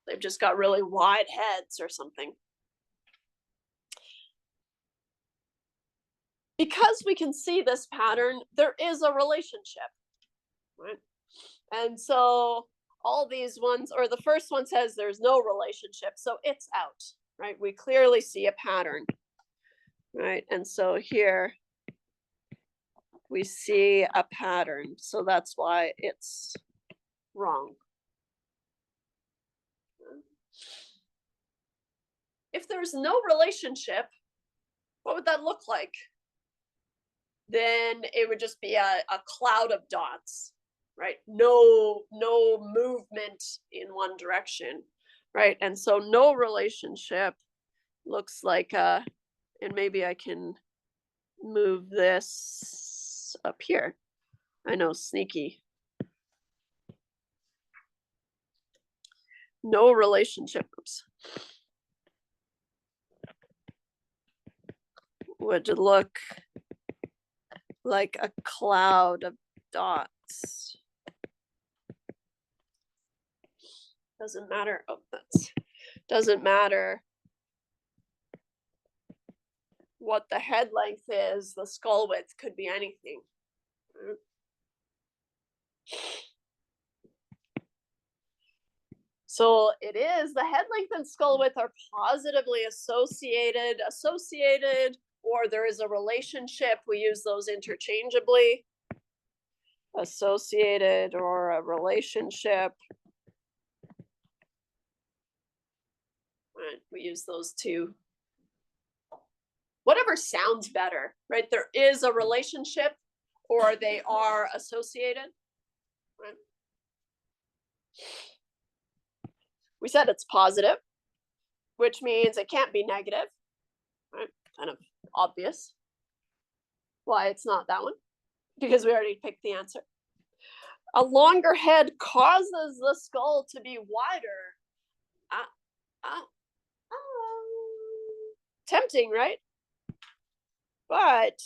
They've just got really wide heads or something. Because we can see this pattern, there is a relationship, right? And so all these ones, or the first one says there's no relationship, so it's out, right? We clearly see a pattern, right? And so here we see a pattern, so that's why it's wrong. If there's no relationship, what would that look like? Then it would just be a cloud of dots, right? No movement in one direction, right? And so no relationship looks like and maybe I can move this up here. I know, sneaky. No relationship. Oops. Would look like a cloud of dots. Doesn't matter. Oh, that's doesn't matter what the head length is. The skull width could be anything. So it is the head length and skull width are positively associated, or there is a relationship. We use those interchangeably. Associated or a relationship. Right, we use those two. Whatever sounds better, right? There is a relationship or they are associated. Right? We said it's positive, which means it can't be negative. Right? Kind of obvious why it's not that one, because we already picked the answer. A longer head causes the skull to be wider. Uh, uh, tempting, right? But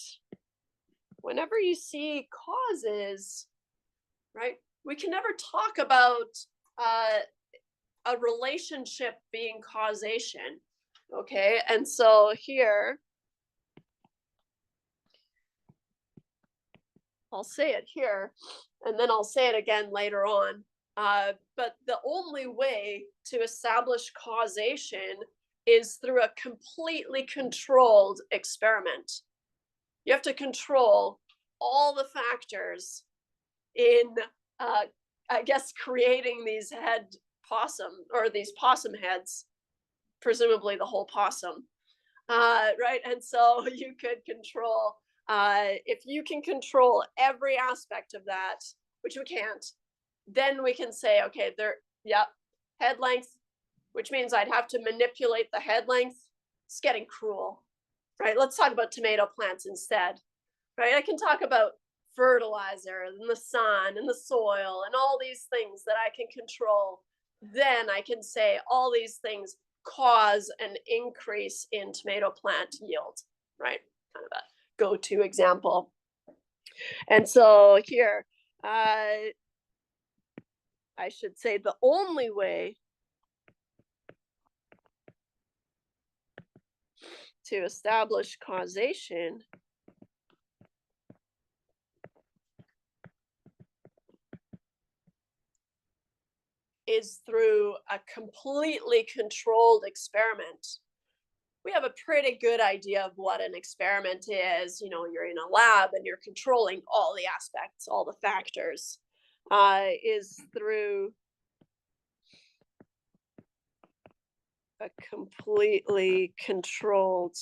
whenever you see causes, right, we can never talk about a relationship being causation. Okay, and so here, I'll say it here, and then I'll say it again later on. But the only way to establish causation is through a completely controlled experiment. You have to control all the factors in, I guess, creating these head possum or these possum heads, presumably the whole possum, right? And so you could control, if you can control every aspect of that, which we can't, then we can say, okay, there, yep, head length, which means I'd have to manipulate the head length. It's getting cruel, right? Let's talk about tomato plants instead, right? I can talk about fertilizer and the sun and the soil and all these things that I can control. Then I can say all these things cause an increase in tomato plant yield, right? Kind of a go-to example. And so here, I should say the only way to establish causation is through a completely controlled experiment. We have a pretty good idea of what an experiment is. You know, you're in a lab and you're controlling all the aspects, all the factors, is through a completely controlled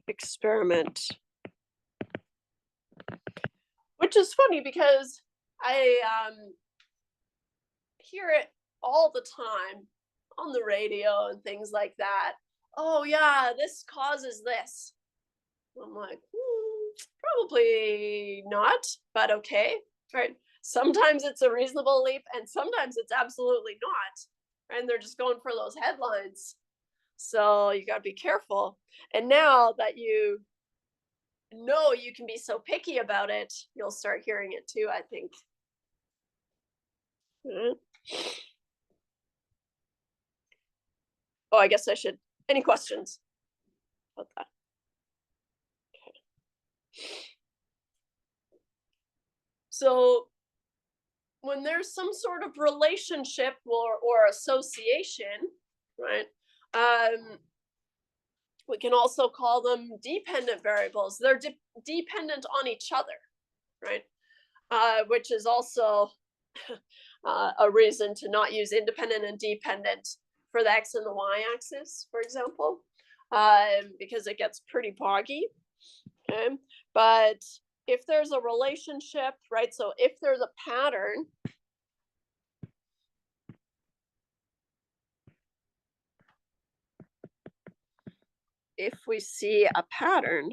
experiment. Which is funny because I hear it all the time on the radio and things like that. Oh yeah, this causes this. I'm like, probably not, but okay, right? Sometimes it's a reasonable leap, and sometimes it's absolutely not. And they're just going for those headlines. So you got to be careful. And now that you know you can be so picky about it, you'll start hearing it too, I think. Oh, I guess I should. Any questions about that? Okay. So when there's some sort of relationship or association, right? We can also call them dependent variables. They're dependent on each other, right? Which is also a reason to not use independent and dependent for the X and the Y axis, for example, because it gets pretty boggy. Okay, but if there's a relationship, right? So if there's a pattern, if we see a pattern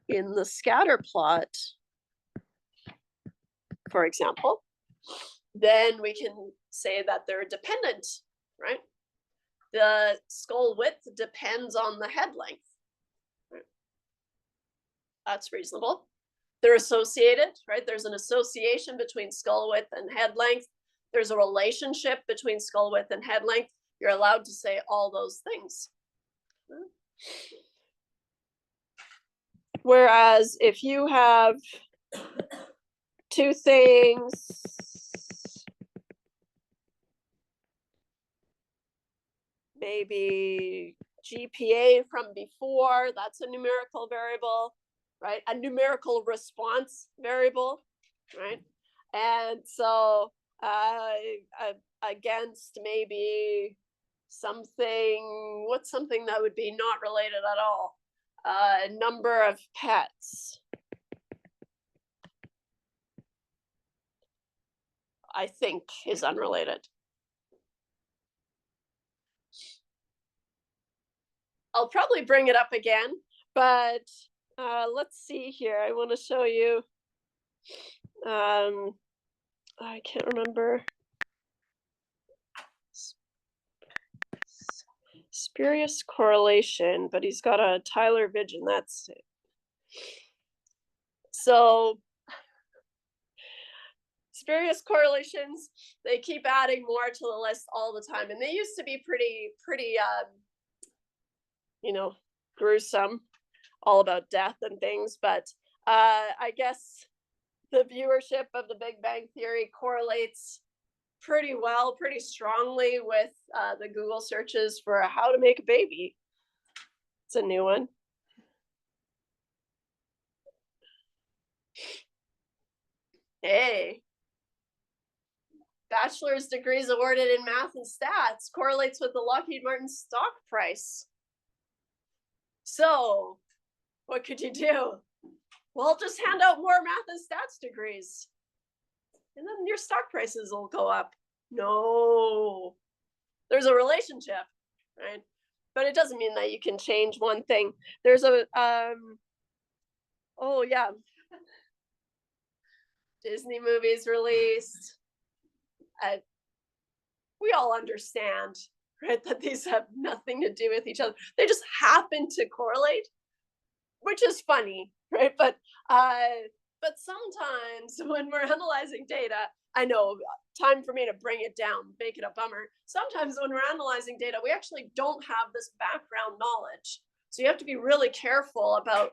in the scatter plot, for example, then we can say that they're dependent, right? The skull width depends on the head length. Right? That's reasonable. They're associated, right? There's an association between skull width and head length. There's a relationship between skull width and head length. You're allowed to say all those things. Whereas if you have two things, maybe GPA from before, that's a numerical variable, right? A numerical response variable, right? And so against maybe something, what's something that would be not related at all? Number of pets. I think is unrelated. I'll probably bring it up again, but let's see here. I want to show you. Um, I can't remember. Spurious correlation, but he's got a Tyler Vision. That's it. So spurious correlations, they keep adding more to the list all the time, and they used to be pretty you know, gruesome, all about death and things. But I guess the viewership of the Big Bang Theory correlates pretty well, pretty strongly with the Google searches for how to make a baby. It's a new one. Hey, bachelor's degrees awarded in math and stats correlates with the Lockheed Martin stock price. So, what could you do? Well, just hand out more math and stats degrees, and then your stock prices will go up. No, there's a relationship, right? But it doesn't mean that you can change one thing. There's a oh yeah, Disney movies released. We all understand, right, that these have nothing to do with each other. They just happen to correlate, which is funny, right? But sometimes when we're analyzing data, I know, time for me to bring it down, make it a bummer. Sometimes when we're analyzing data, we actually don't have this background knowledge. So you have to be really careful about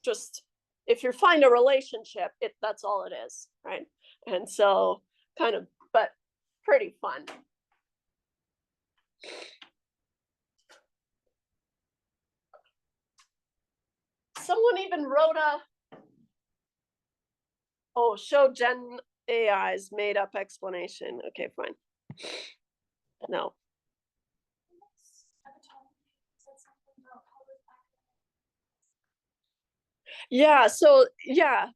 just if you find a relationship, that's all it is, right? And so kind of, but pretty fun. Someone even wrote show Gen AI's made up explanation. Okay, fine. No. Yeah, so yeah,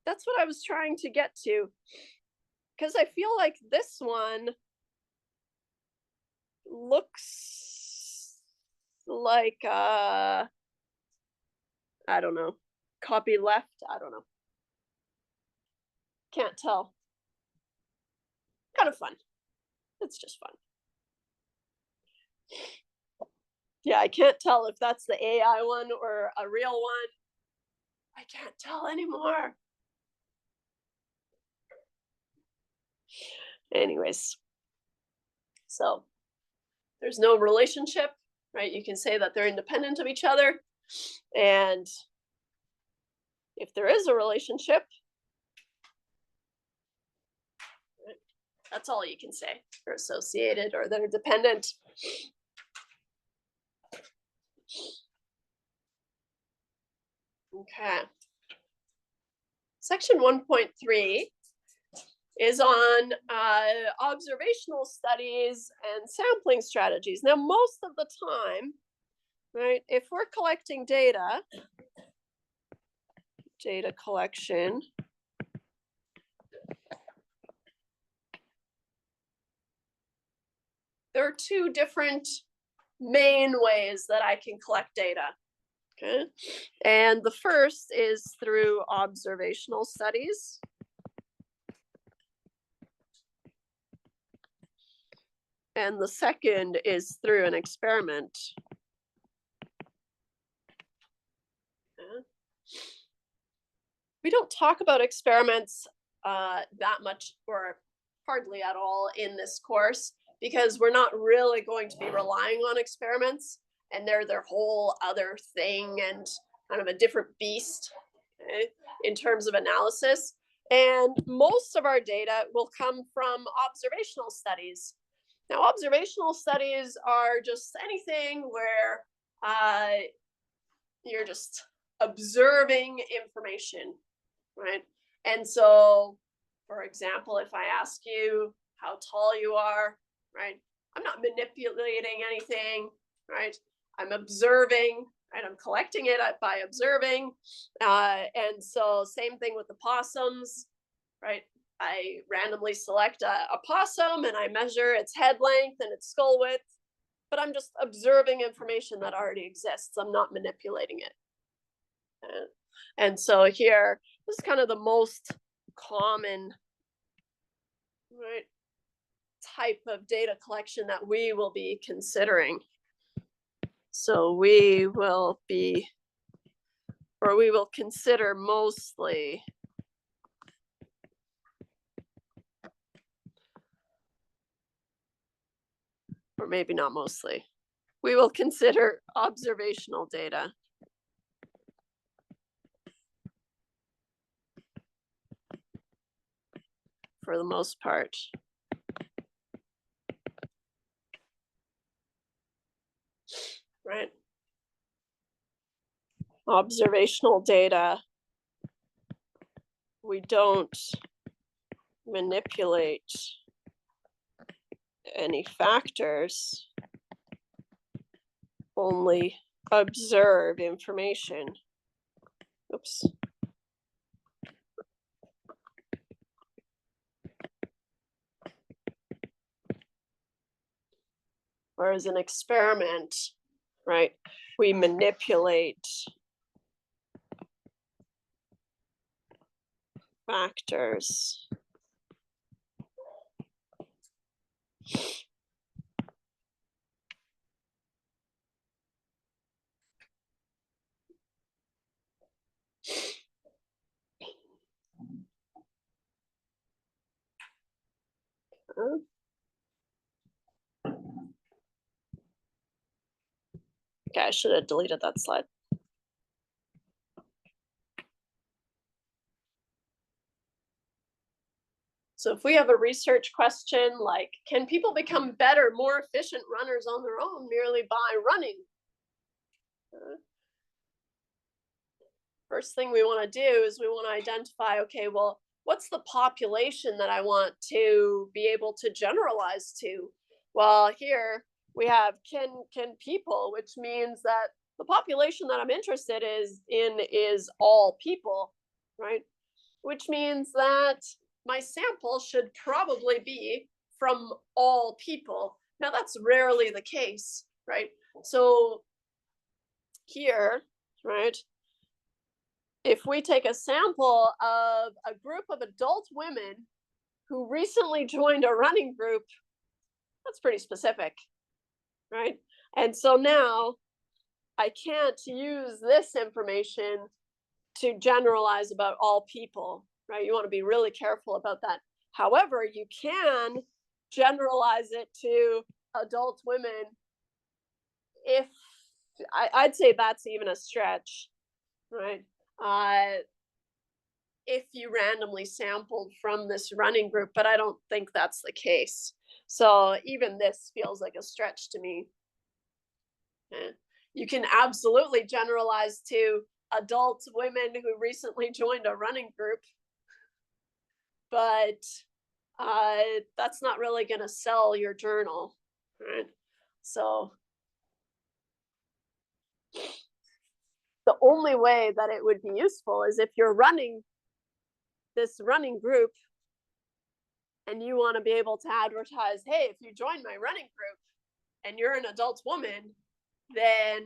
that's what I was trying to get to. Because I feel like this one looks like I don't know, copy left. I don't know. Can't tell. Kind of fun. It's just fun. Yeah, I can't tell if that's the AI one or a real one. I can't tell anymore. Anyways, so there's no relationship, right? You can say that they're independent of each other. And if there is a relationship, that's all you can say. They're associated or they're dependent. Okay. Section 1.3 is on observational studies and sampling strategies. Now, most of the time, right, if we're collecting data collection, there are two different main ways that I can collect data. Okay. And the first is through observational studies. And the second is through an experiment. Okay. We don't talk about experiments that much or hardly at all in this course because we're not really going to be relying on experiments, and they're their whole other thing and kind of a different beast, okay, in terms of analysis. And most of our data will come from observational studies. Now, observational studies are just anything where you're just observing information, right? And so, for example, if I ask you how tall you are, right, I'm not manipulating anything, right? I'm observing, right? I'm collecting it by observing. And so, same thing with the possums, right? I randomly select a possum and I measure its head length and its skull width, but I'm just observing information that already exists. I'm not manipulating it. And so here, this is kind of the most common, right, type of data collection that we will be considering. So we will consider mostly or maybe not mostly. We will consider observational data. For the most part. Right? Observational data. We don't manipulate any factors, only observe information. Oops. Whereas an experiment, right, we manipulate factors. Okay, I should have deleted that slide. So if we have a research question like, can people become better, more efficient runners on their own merely by running? First thing we want to do is we want to identify, okay, well, what's the population that I want to be able to generalize to? Well, here we have can people, which means that the population that I'm interested in is all people, right? Which means that my sample should probably be from all people. Now that's rarely the case, right? So here, right, if we take a sample of a group of adult women who recently joined a running group, that's pretty specific, right? And so now I can't use this information to generalize about all people, right? You want to be really careful about that. However, you can generalize it to adult women if I'd say that's even a stretch, right? If you randomly sampled from this running group, but I don't think that's the case. So even this feels like a stretch to me. You can absolutely generalize to adult women who recently joined a running group, but that's not really going to sell your journal, right? So the only way that it would be useful is if you're running this running group and you want to be able to advertise, hey, if you join my running group and you're an adult woman, then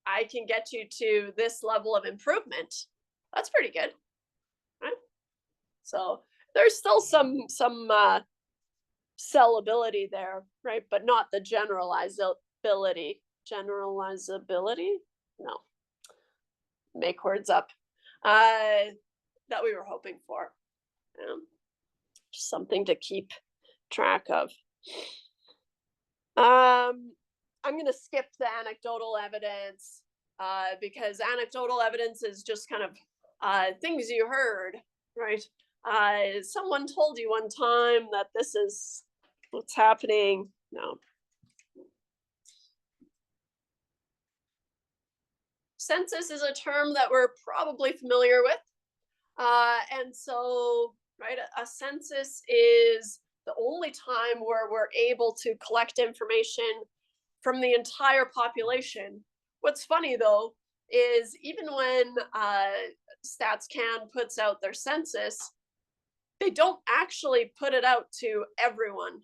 I can get you to this level of improvement. That's pretty good, right? So there's still some sellability there, right? But not the generalizability. Generalizability? No. Make words up. That we were hoping for. Just something to keep track of. I'm going to skip the anecdotal evidence because anecdotal evidence is just kind of things you heard, right? Someone told you one time that this is what's happening. No. Census is a term that we're probably familiar with. And so, right, a census is the only time where we're able to collect information from the entire population. What's funny though is even when StatsCan puts out their census, they don't actually put it out to everyone,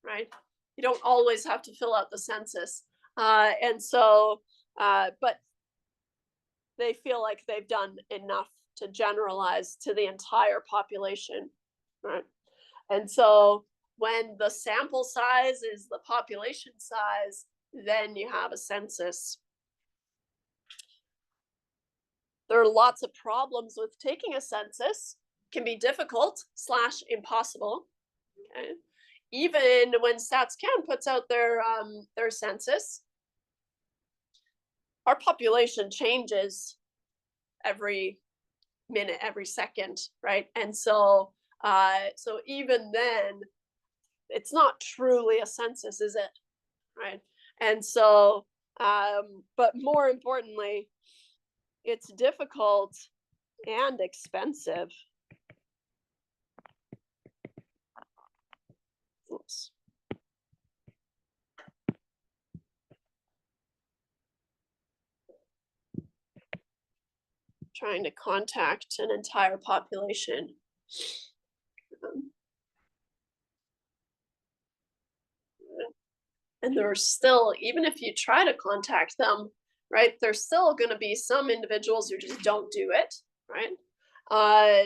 right? You don't always have to fill out the census. And so, but they feel like they've done enough to generalize to the entire population, right? And so when the sample size is the population size, then you have a census. There are lots of problems with taking a census. It can be difficult / impossible. Okay? Even when StatsCan puts out their census, our population changes every minute, every second, right? And so so even then, it's not truly a census, is it? Right? And so but more importantly, it's difficult and expensive. Oops. Trying to contact an entire population. And there are still, even if you try to contact them, right, there's still going to be some individuals who just don't do it, right?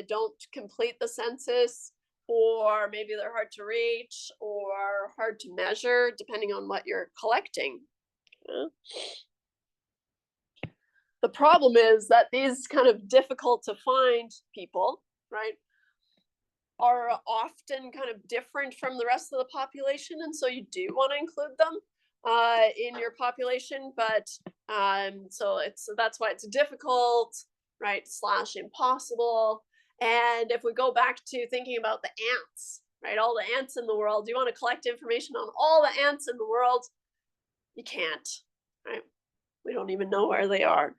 Don't complete the census, or maybe they're hard to reach or hard to measure, depending on what you're collecting. Yeah. The problem is that these kind of difficult to find people, right, are often kind of different from the rest of the population, and so you do want to include them in your population, but so that's why it's difficult, right, / impossible. And if we go back to thinking about the ants, right, all the ants in the world, you want to collect information on all the ants in the world, you can't, right? We don't even know where they are.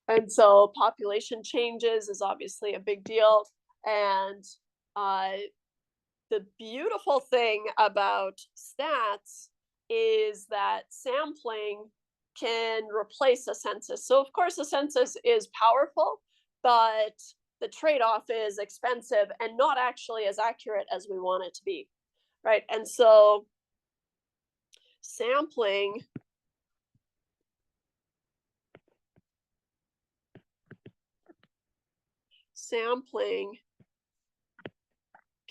And so population changes is obviously a big deal. And the beautiful thing about stats is that sampling can replace a census. So of course a census is powerful, but the trade-off is expensive and not actually as accurate as we want it to be, right? And so sampling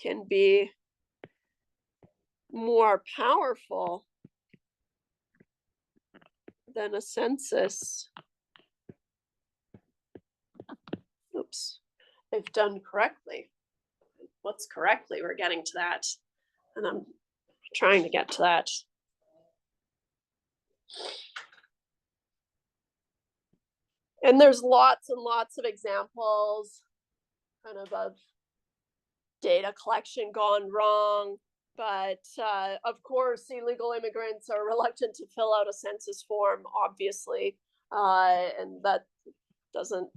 can be more powerful than a census. Oops, if done correctly. What's correctly? We're getting to that, and I'm trying to get to that. And there's lots and lots of examples kind of data collection gone wrong. But of course, illegal immigrants are reluctant to fill out a census form, obviously, and that doesn't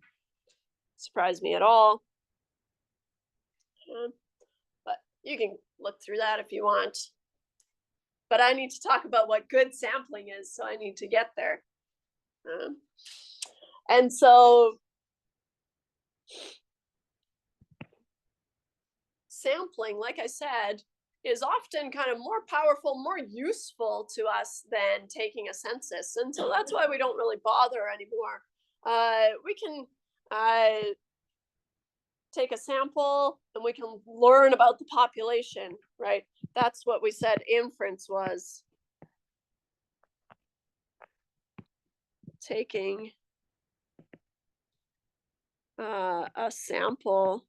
surprise me at all. But you can look through that if you want. But I need to talk about what good sampling is, so I need to get there. And so sampling, like I said, is often kind of more powerful, more useful to us than taking a census. And so that's why we don't really bother anymore. We can take a sample and we can learn about the population, right? That's what we said inference was. Taking a sample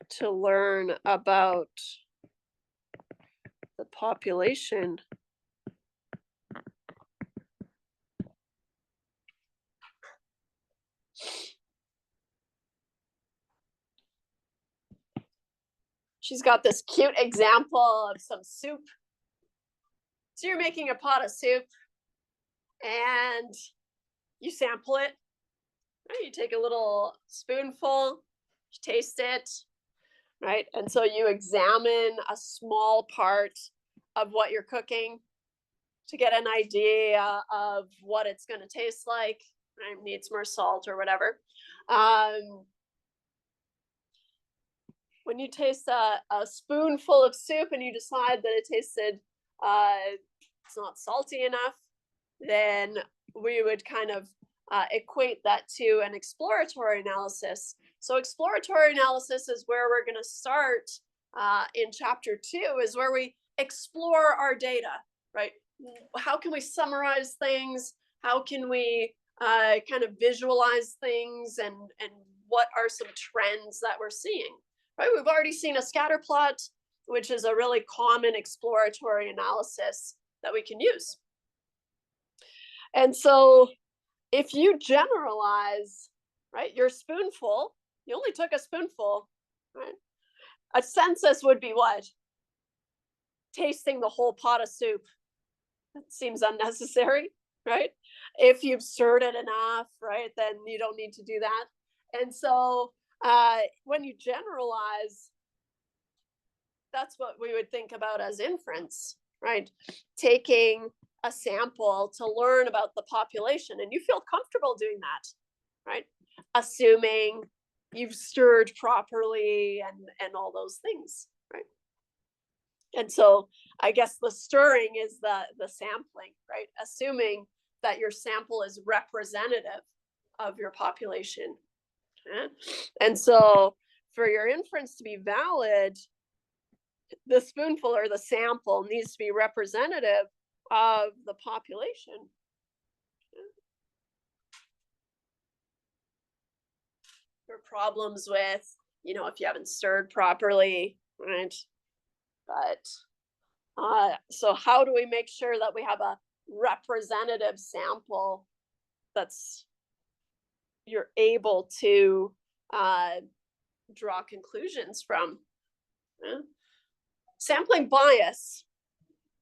to learn about the population. She's got this cute example of some soup. So you're making a pot of soup and you sample it. Right? You take a little spoonful, you taste it, right? And so you examine a small part of what you're cooking to get an idea of what it's going to taste like. Right? Needs more salt or whatever. When you taste a spoonful of soup and you decide that it tasted it's not salty enough, then we would kind of equate that to an exploratory analysis. So exploratory analysis is where we're going to start in chapter 2, is where we explore our data, right? How can we summarize things? How can we kind of visualize things, and what are some trends that we're seeing, right? We've already seen a scatter plot, which is a really common exploratory analysis that we can use. And so if you generalize, right, your spoonful, you only took a spoonful, right? A census would be what? Tasting the whole pot of soup. That seems unnecessary, right? If you've stirred it enough, right, then you don't need to do that. And so when you generalize, that's what we would think about as inference, right? Taking a sample to learn about the population, and you feel comfortable doing that, right? Assuming you've stirred properly and all those things, right? And so I guess the stirring is the sampling, right? Assuming that your sample is representative of your population. And so for your inference to be valid, the spoonful or the sample needs to be representative of the population. There are problems with, if you haven't stirred properly, right? But so how do we make sure that we have a representative sample that's you're able to draw conclusions from? Sampling bias.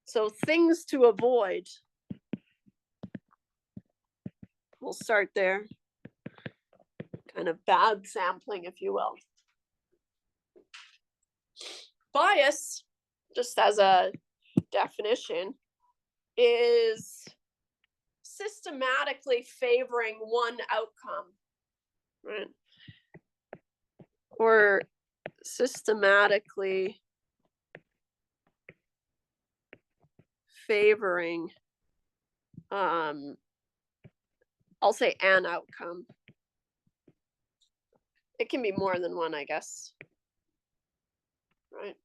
So things to avoid. We'll start there. Kind of bad sampling, if you will. Bias, just as a definition, is systematically favoring one outcome, right? Or systematically favoring, I'll say an outcome. It can be more than one, I guess, right?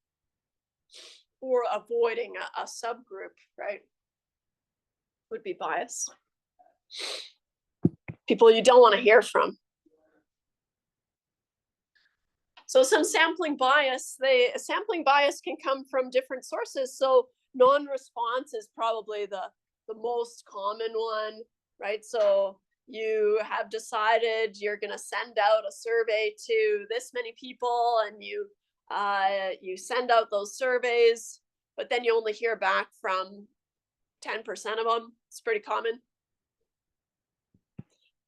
Or avoiding a subgroup, right? Would be bias. People you don't want to hear from. So some sampling bias, sampling bias can come from different sources. So non-response is probably the most common one, right? So you have decided you're going to send out a survey to this many people, and you send out those surveys, but then you only hear back from 10% of them. It's pretty common.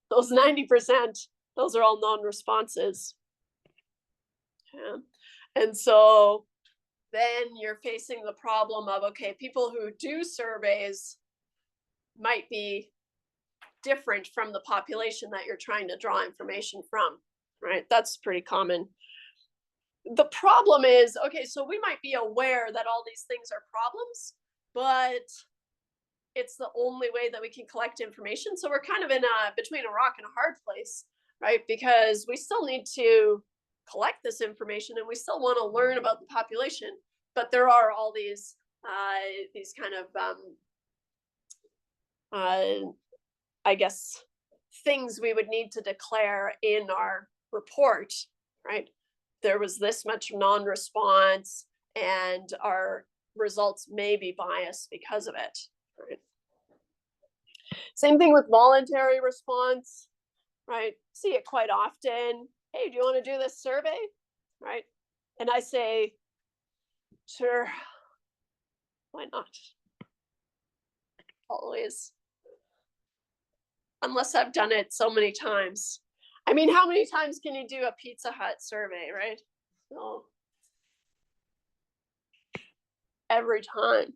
Those 90%, those are all non-responses. Yeah. And so then you're facing the problem of, okay, people who do surveys might be different from the population that you're trying to draw information from, right? That's pretty common. The problem is, okay, so we might be aware that all these things are problems, but it's the only way that we can collect information. So we're kind of in between a rock and a hard place, right? Because we still need to collect this information, and we still want to learn about the population, but there are all these kind of I guess things we would need to declare in our report, right? There was this much non-response, and our results may be biased because of it, right? Same thing with voluntary response, right? See it quite often. Hey, do you want to do this survey? Right? And I say, sure, why not? Always. Unless I've done it so many times. I mean, how many times can you do a Pizza Hut survey, right? So every time.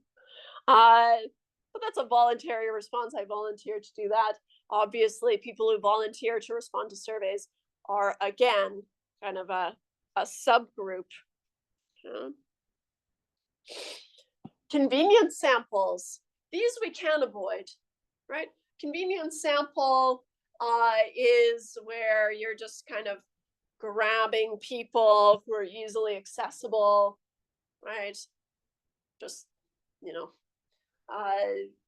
But that's a voluntary response. I volunteered to do that. Obviously, people who volunteer to respond to surveys are, again, kind of a subgroup. Convenience samples. these we can avoid, right? Convenience sample is where you're just kind of grabbing people who are easily accessible, right? Just, you know,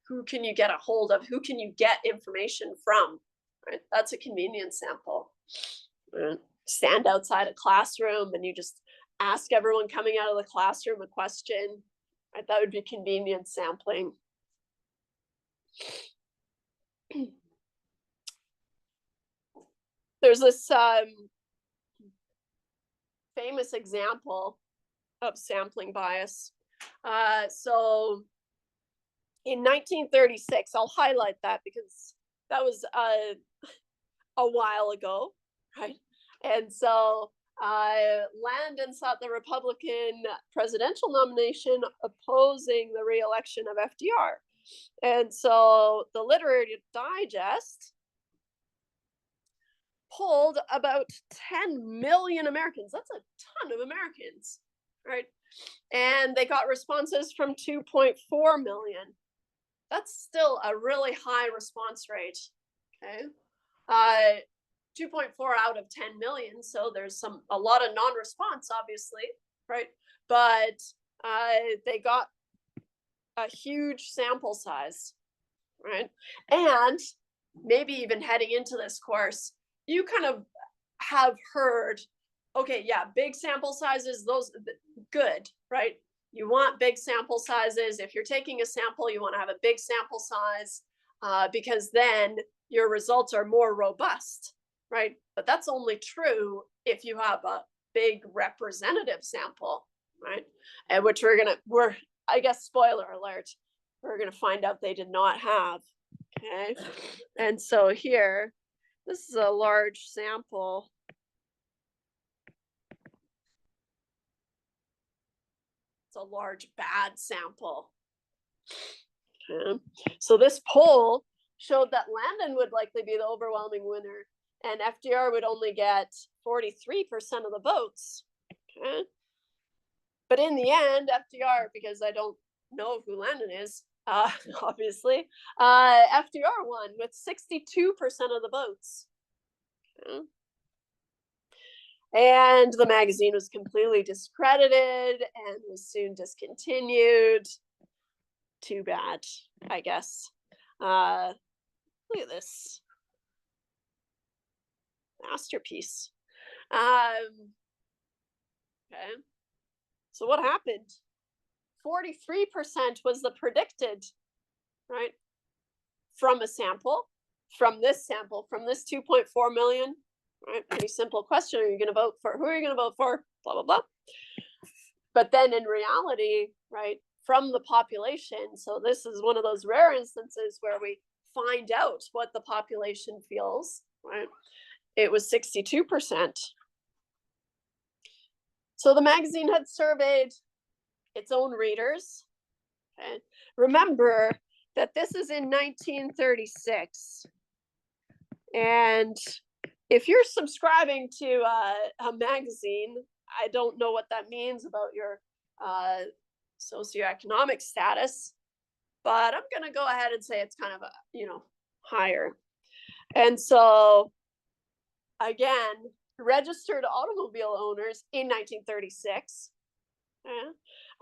who can you get a hold of? Who can you get information from? Right? That's a convenience sample. Stand outside a classroom and you just ask everyone coming out of the classroom a question. Right? That would be convenience sampling. There's this famous example of sampling bias. So in 1936, I'll highlight that because that was a while ago, right? And so Landon sought the Republican presidential nomination opposing the re-election of FDR. And so the Literary Digest polled about 10 million Americans. That's a ton of Americans, right? And they got responses from 2.4 million. That's still a really high response rate, okay? 2.4 out of 10 million, so there's a lot of non-response, obviously, right? But they got a huge sample size, right? And maybe even heading into this course, you kind of have heard, okay, yeah, big sample sizes, those good, right? You want big sample sizes. If you're taking a sample, you want to have a big sample size because then your results are more robust, right? But that's only true if you have a big representative sample, right? And which we're I guess, spoiler alert, we're gonna find out they did not have, okay? And so here, this is a large sample. It's a large bad sample. Okay. So this poll showed that Landon would likely be the overwhelming winner and FDR would only get 43% of the votes. Okay. But in the end, FDR, because I don't know who Landon is, obviously, FDR won with 62% of the votes. Okay. And the magazine was completely discredited and was soon discontinued. Too bad, I guess. Look at this masterpiece. Okay. So what happened? 43% was the predicted, right? From a sample, from this 2.4 million, right? Pretty simple question. Are you going to vote for? Who are you going to vote for? Blah, blah, blah. But then in reality, right, from the population, so this is one of those rare instances where we find out what the population feels, right? It was 62%. So the magazine had surveyed its own readers. Okay. Remember that this is in 1936. And if you're subscribing to a magazine, I don't know what that means about your socioeconomic status, but I'm going to go ahead and say it's kind of higher. And so again, registered automobile owners in 1936,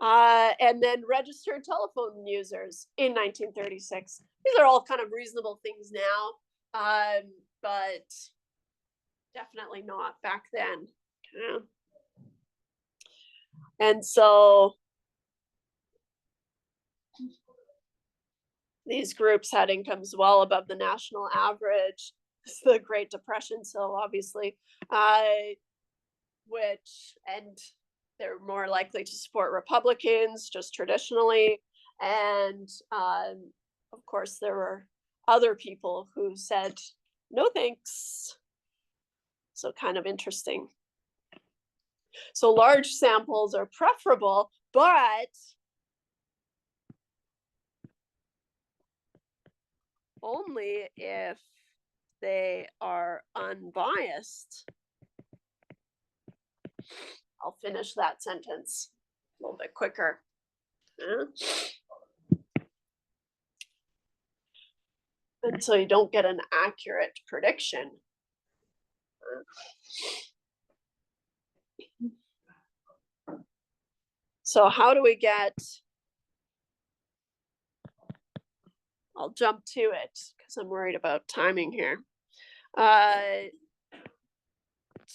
and then registered telephone users in 1936. These are all kind of reasonable things now, but definitely not back then. And so these groups had incomes well above the national average. It's the Great Depression, so obviously, and they're more likely to support Republicans just traditionally. And of course, there were other people who said, no thanks. So kind of interesting. So large samples are preferable, but only if they are unbiased. I'll finish that sentence a little bit quicker. And so you don't get an accurate prediction. So how do we get, I'll jump to it because I'm worried about timing here.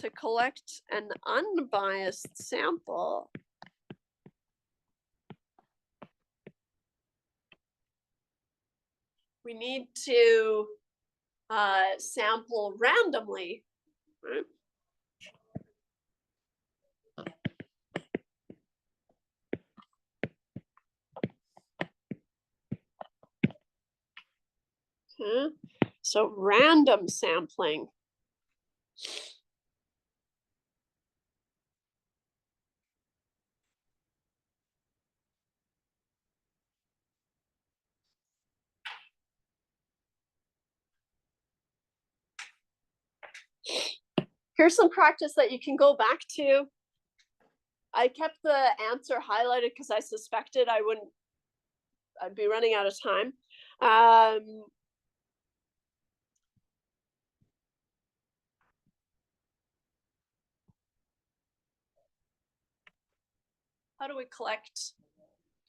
To collect an unbiased sample, we need to sample randomly, right? Okay. So random sampling. Here's some practice that you can go back to. I kept the answer highlighted because I suspected I'd be running out of time. How do we collect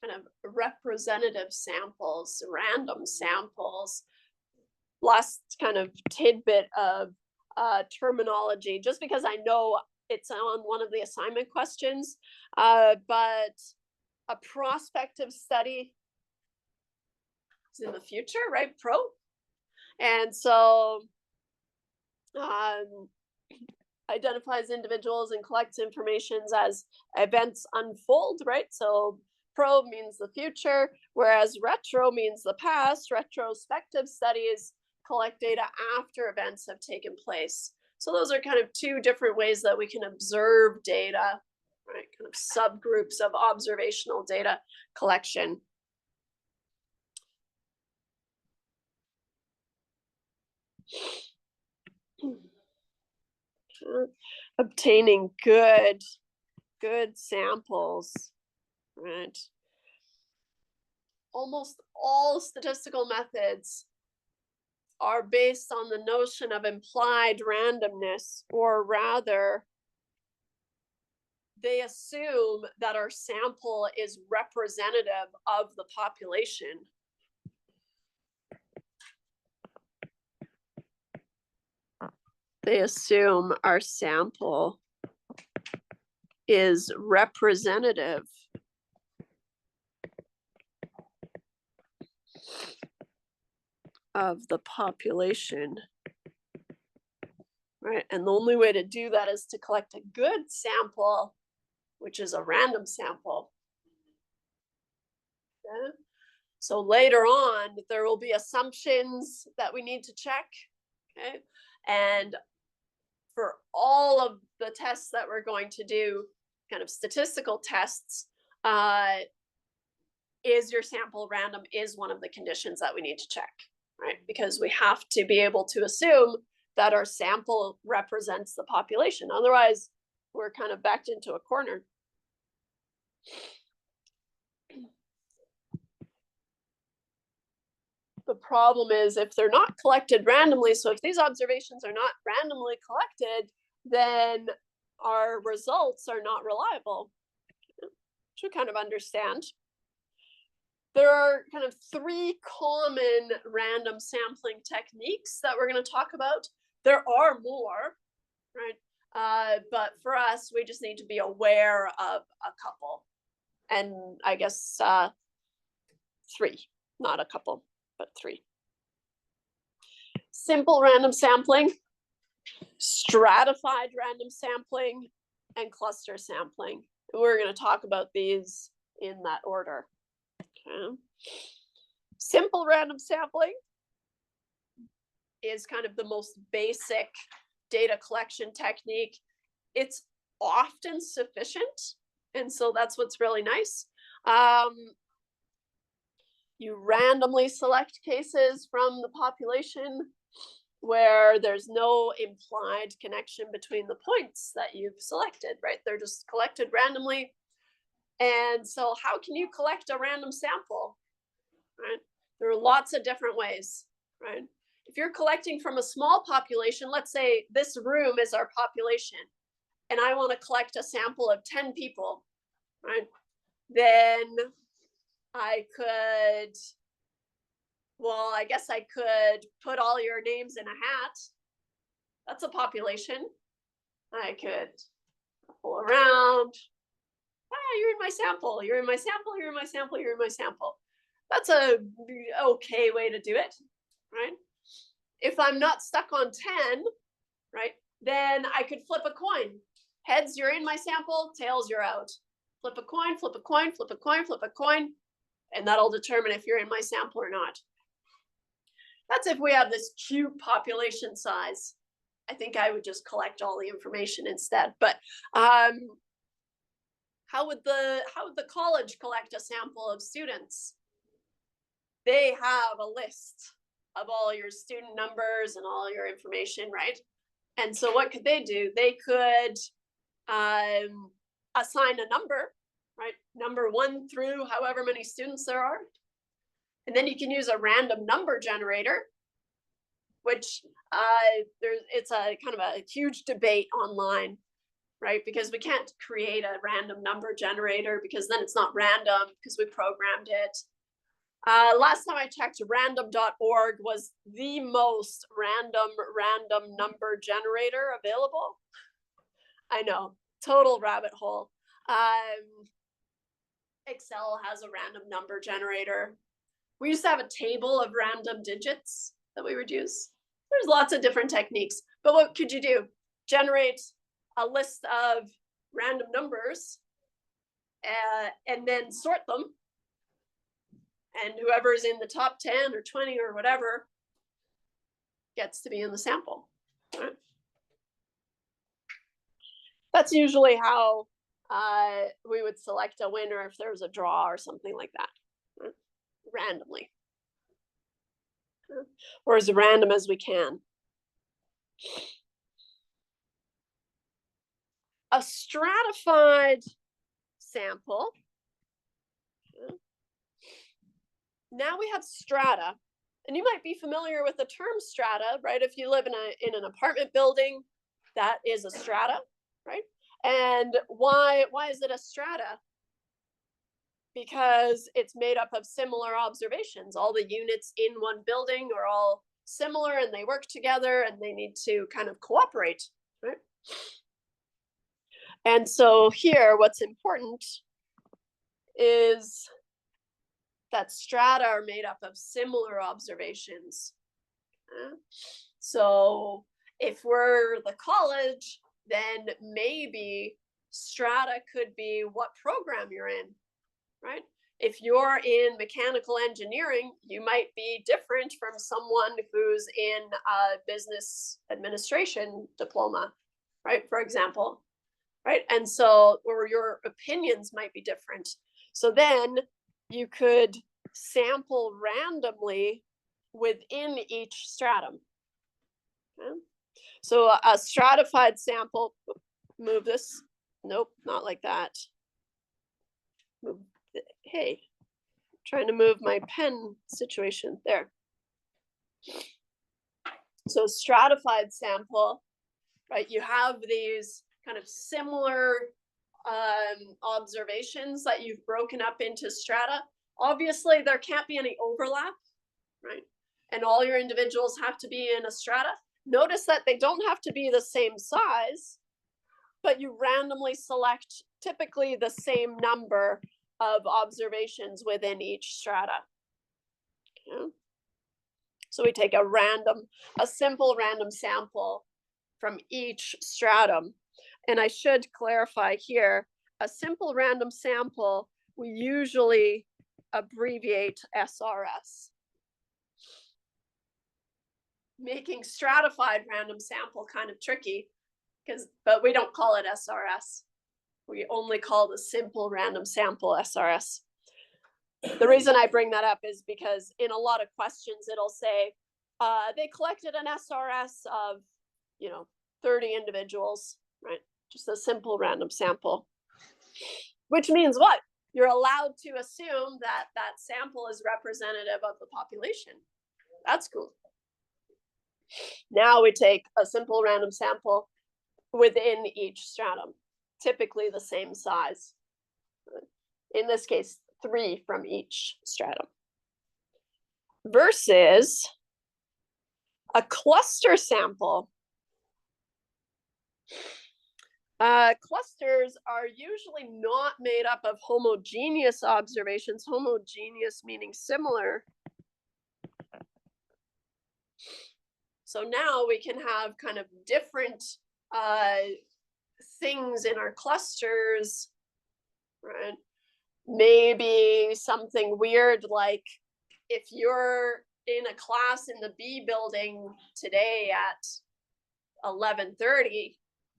kind of representative samples, random samples? Last kind of tidbit of terminology, just because I know it's on one of the assignment questions, but a prospective study is in the future, right? And so identifies individuals and collects information as events unfold, right? So pro means the future, whereas retro means the past. Retrospective studies collect data after events have taken place. So those are kind of two different ways that we can observe data, right? Kind of subgroups of observational data collection. Obtaining good samples, right? Almost all statistical methods are based on the notion of implied randomness, or rather, they assume that our sample is representative of the population. They assume our sample is representative of the population, right? And the only way to do that is to collect a good sample, which is a random sample. Okay? So later on, there will be assumptions that we need to check, okay? And for all of the tests that we're going to do, kind of statistical tests, is your sample random is one of the conditions that we need to check, right? Because we have to be able to assume that our sample represents the population. Otherwise, we're kind of backed into a corner. The problem is if they're not collected randomly, so if these observations are not randomly collected, then our results are not reliable. Should kind of understand. There are kind of three common random sampling techniques that we're going to talk about. There are more, right? But for us, we just need to be aware of a couple. And I guess three, not a couple, but three. Simple random sampling, stratified random sampling, and cluster sampling. And we're going to talk about these in that order. Okay. Simple random sampling is kind of the most basic data collection technique. It's often sufficient, and so that's what's really nice. You randomly select cases from the population where there's no implied connection between the points that you've selected, right? They're just collected randomly. And so how can you collect a random sample, right? There are lots of different ways. right? If you're collecting from a small population, let's say this room is our population, and I want to collect a sample of 10 people, right? Then I could, well, I guess I could put all your names in a hat. That's a population. I could pull around. Ah, you're in my sample. You're in my sample. You're in my sample. You're in my sample. That's a okay way to do it, right? If I'm not stuck on 10, right, then I could flip a coin. Heads, you're in my sample. Tails, you're out. Flip a coin, flip a coin, flip a coin, flip a coin, and that'll determine if you're in my sample or not. That's if we have this cute population size. I think I would just collect all the information instead. But how would the college collect a sample of students? They have a list of all your student numbers and all your information, right? And so what could they do? They could assign a number, right? Number 1 through however many students there are. And then you can use a random number generator, which it's a kind of a huge debate online, right? Because we can't create a random number generator because then it's not random because we programmed it. Last time I checked, random.org was the most random number generator available. I know, total rabbit hole. Excel has a random number generator. We used to have a table of random digits that we would use. There's lots of different techniques, but what could you do? Generate a list of random numbers and then sort them. And whoever's in the top 10 or 20 or whatever gets to be in the sample. Right? That's usually how we would select a winner if there was a draw or something like that, right? Randomly. Or as random as we can. A stratified sample. Now we have strata, and you might be familiar with the term strata, right? If you live in an apartment building, that is a strata, right? And why is it a strata? Because it's made up of similar observations. All the units in one building are all similar and they work together and they need to kind of cooperate, right? And so here, what's important is that strata are made up of similar observations. So if we're the college, then maybe strata could be what program you're in, right? If you're in mechanical engineering, you might be different from someone who's in a business administration diploma, right? For example, right? And so, or your opinions might be different. So then you could sample randomly within each stratum. Okay? So a stratified sample, move this. Nope, not like that. Move, hey, trying to move my pen situation there. So stratified sample, right? You have these kind of similar observations that you've broken up into strata. Obviously, there can't be any overlap, right? And all your individuals have to be in a strata. Notice that they don't have to be the same size, but you randomly select typically the same number of observations within each strata. Okay. So we take a simple random sample from each stratum. And I should clarify here, a simple random sample, we usually abbreviate SRS. Making stratified random sample kind of tricky, but we don't call it SRS. We only call the simple random sample SRS. The reason I bring that up is because in a lot of questions, it'll say they collected an SRS of, 30 individuals, right? Just a simple random sample, which means what? You're allowed to assume that that sample is representative of the population. That's cool. Now we take a simple random sample within each stratum, typically the same size. In this case, 3 from each stratum. Versus a cluster sample. Clusters are usually not made up of homogeneous observations, homogeneous meaning similar. So now we can have kind of different things in our clusters, right? Maybe something weird like if you're in a class in the B building today at 11:30,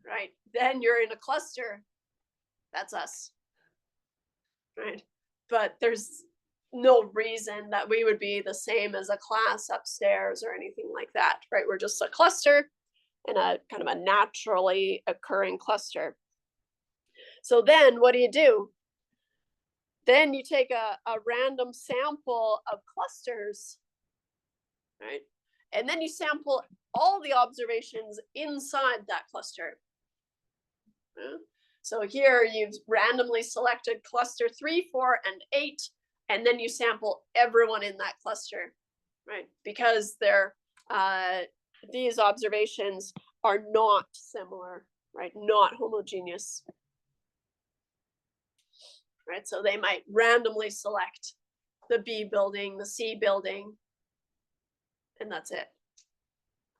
right? Then you're in a cluster. That's us, right? But there's no reason that we would be the same as a class upstairs or anything like that, right? We're just a cluster and a kind of a naturally occurring cluster. So then what do? Then you take a random sample of clusters, right? And then you sample all the observations inside that cluster. So here you've randomly selected cluster 3, 4, and 8, and then you sample everyone in that cluster, right? Because they're these observations are not similar, right? Not homogeneous, right? So they might randomly select the B building, the C building, and that's it.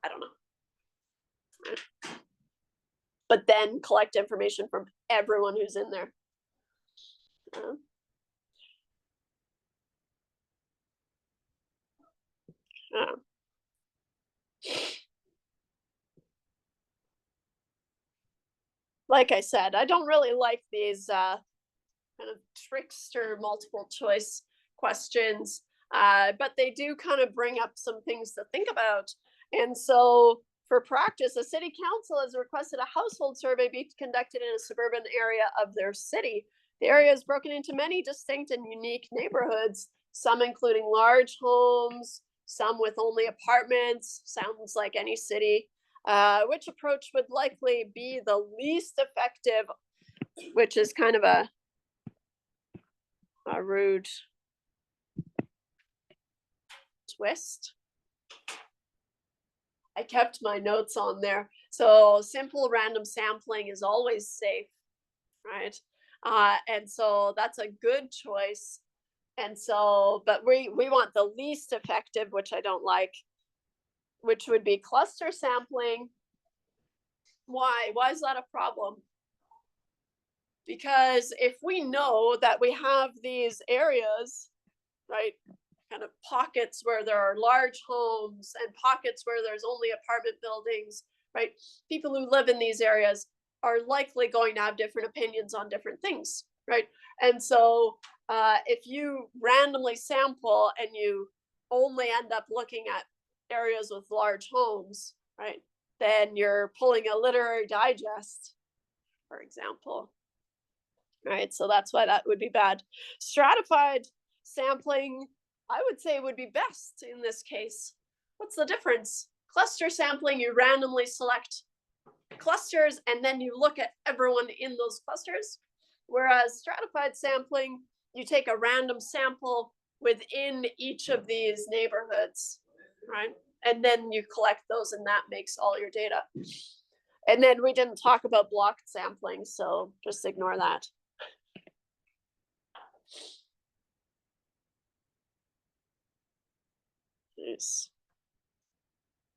I don't know. Right? But then collect information from everyone who's in there. Like I said, I don't really like these kind of trickster multiple choice questions, but they do kind of bring up some things to think about. And so for practice, a city council has requested a household survey be conducted in a suburban area of their city. The area is broken into many distinct and unique neighborhoods, some including large homes, some with only apartments. Sounds like any city. Which approach would likely be the least effective, which is kind of a rude twist. I kept my notes on there. So simple random sampling is always safe, right? And so that's a good choice. And so, but we want the least effective, which I don't like, which would be cluster sampling. Why? Why is that a problem? Because if we know that we have these areas, right, kind of pockets where there are large homes and pockets where there's only apartment buildings, right? People who live in these areas are likely going to have different opinions on different things, right? And so if you randomly sample and you only end up looking at areas with large homes, right, then you're pulling a Literary Digest, for example, right? So that's why that would be bad. Stratified sampling, I would say, would be best in this case. What's the difference? Cluster sampling, you randomly select clusters and then you look at everyone in those clusters. Whereas stratified sampling, you take a random sample within each of these neighborhoods, right? And then you collect those and that makes all your data. And then we didn't talk about blocked sampling, so just ignore that. Yes.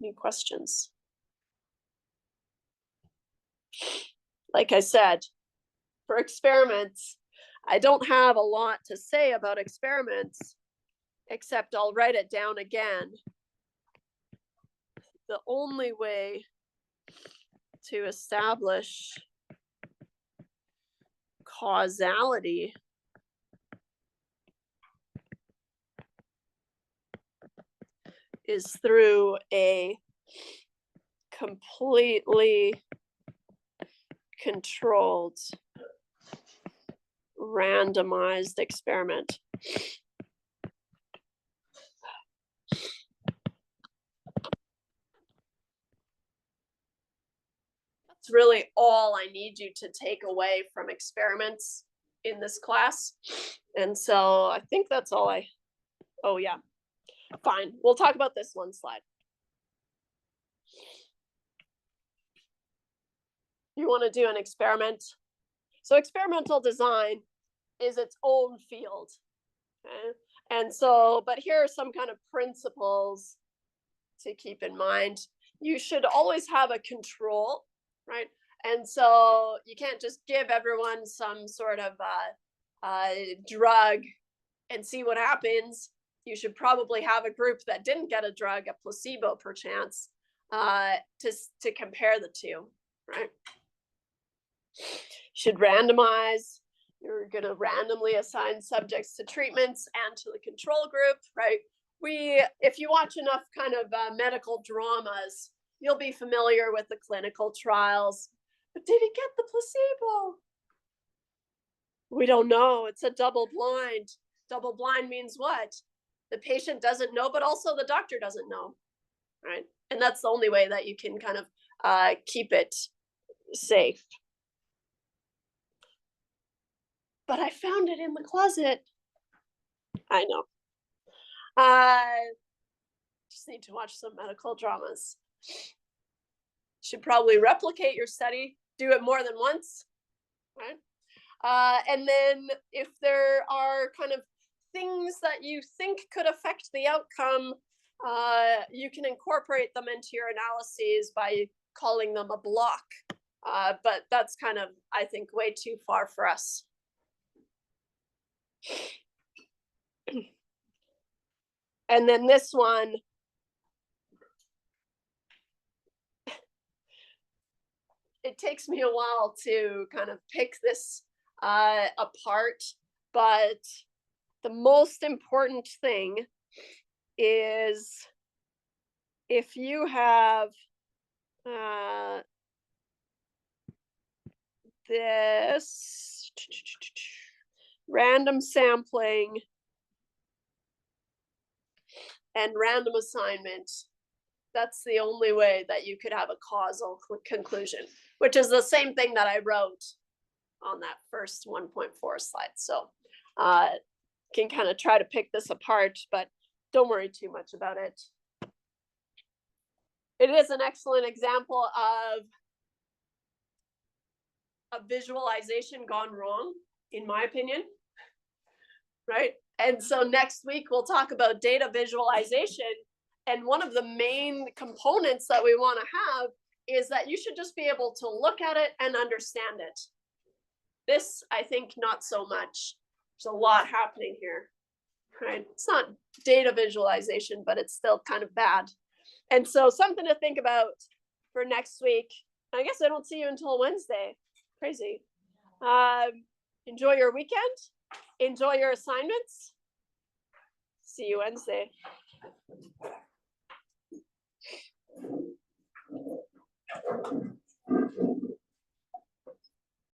New questions? Like I said, for experiments, I don't have a lot to say about experiments, except I'll write it down again. The only way to establish causality is through a completely controlled, randomized experiment. It's really all I need you to take away from experiments in this class. And so I think that's all oh yeah, fine. We'll talk about this one slide. You want to do an experiment. So experimental design is its own field. Okay? And so, but here are some kind of principles to keep in mind. You should always have a control, right? And so you can't just give everyone some sort of drug and see what happens. You should probably have a group that didn't get a drug, a placebo perchance, to compare the two, right? You should randomize. You're going to randomly assign subjects to treatments and to the control group, right? If you watch enough kind of medical dramas, you'll be familiar with the clinical trials. But did he get the placebo? We don't know. It's a double blind. Double blind means what? The patient doesn't know, but also the doctor doesn't know, right? And that's the only way that you can kind of keep it safe. But I found it in the closet. I know. Just need to watch some medical dramas. Should probably replicate your study, do it more than once, right? And then if there are kind of things that you think could affect the outcome, you can incorporate them into your analyses by calling them a block. But that's kind of, I think, way too far for us. And then this one, it takes me a while to kind of pick this apart, but the most important thing is if you have this random sampling and random assignment, that's the only way that you could have a causal conclusion, which is the same thing that I wrote on that first 1.4 slide. So can kind of try to pick this apart, but don't worry too much about it. It is an excellent example of a visualization gone wrong, in my opinion, right? And so next week we'll talk about data visualization. And one of the main components that we want to have is that you should just be able to look at it and understand it. This, I think, not so much. There's a lot happening here, right? It's not data visualization, but it's still kind of bad. And so something to think about for next week. I guess I don't see you until Wednesday. Crazy. Enjoy your weekend. Enjoy your assignments. See you Wednesday.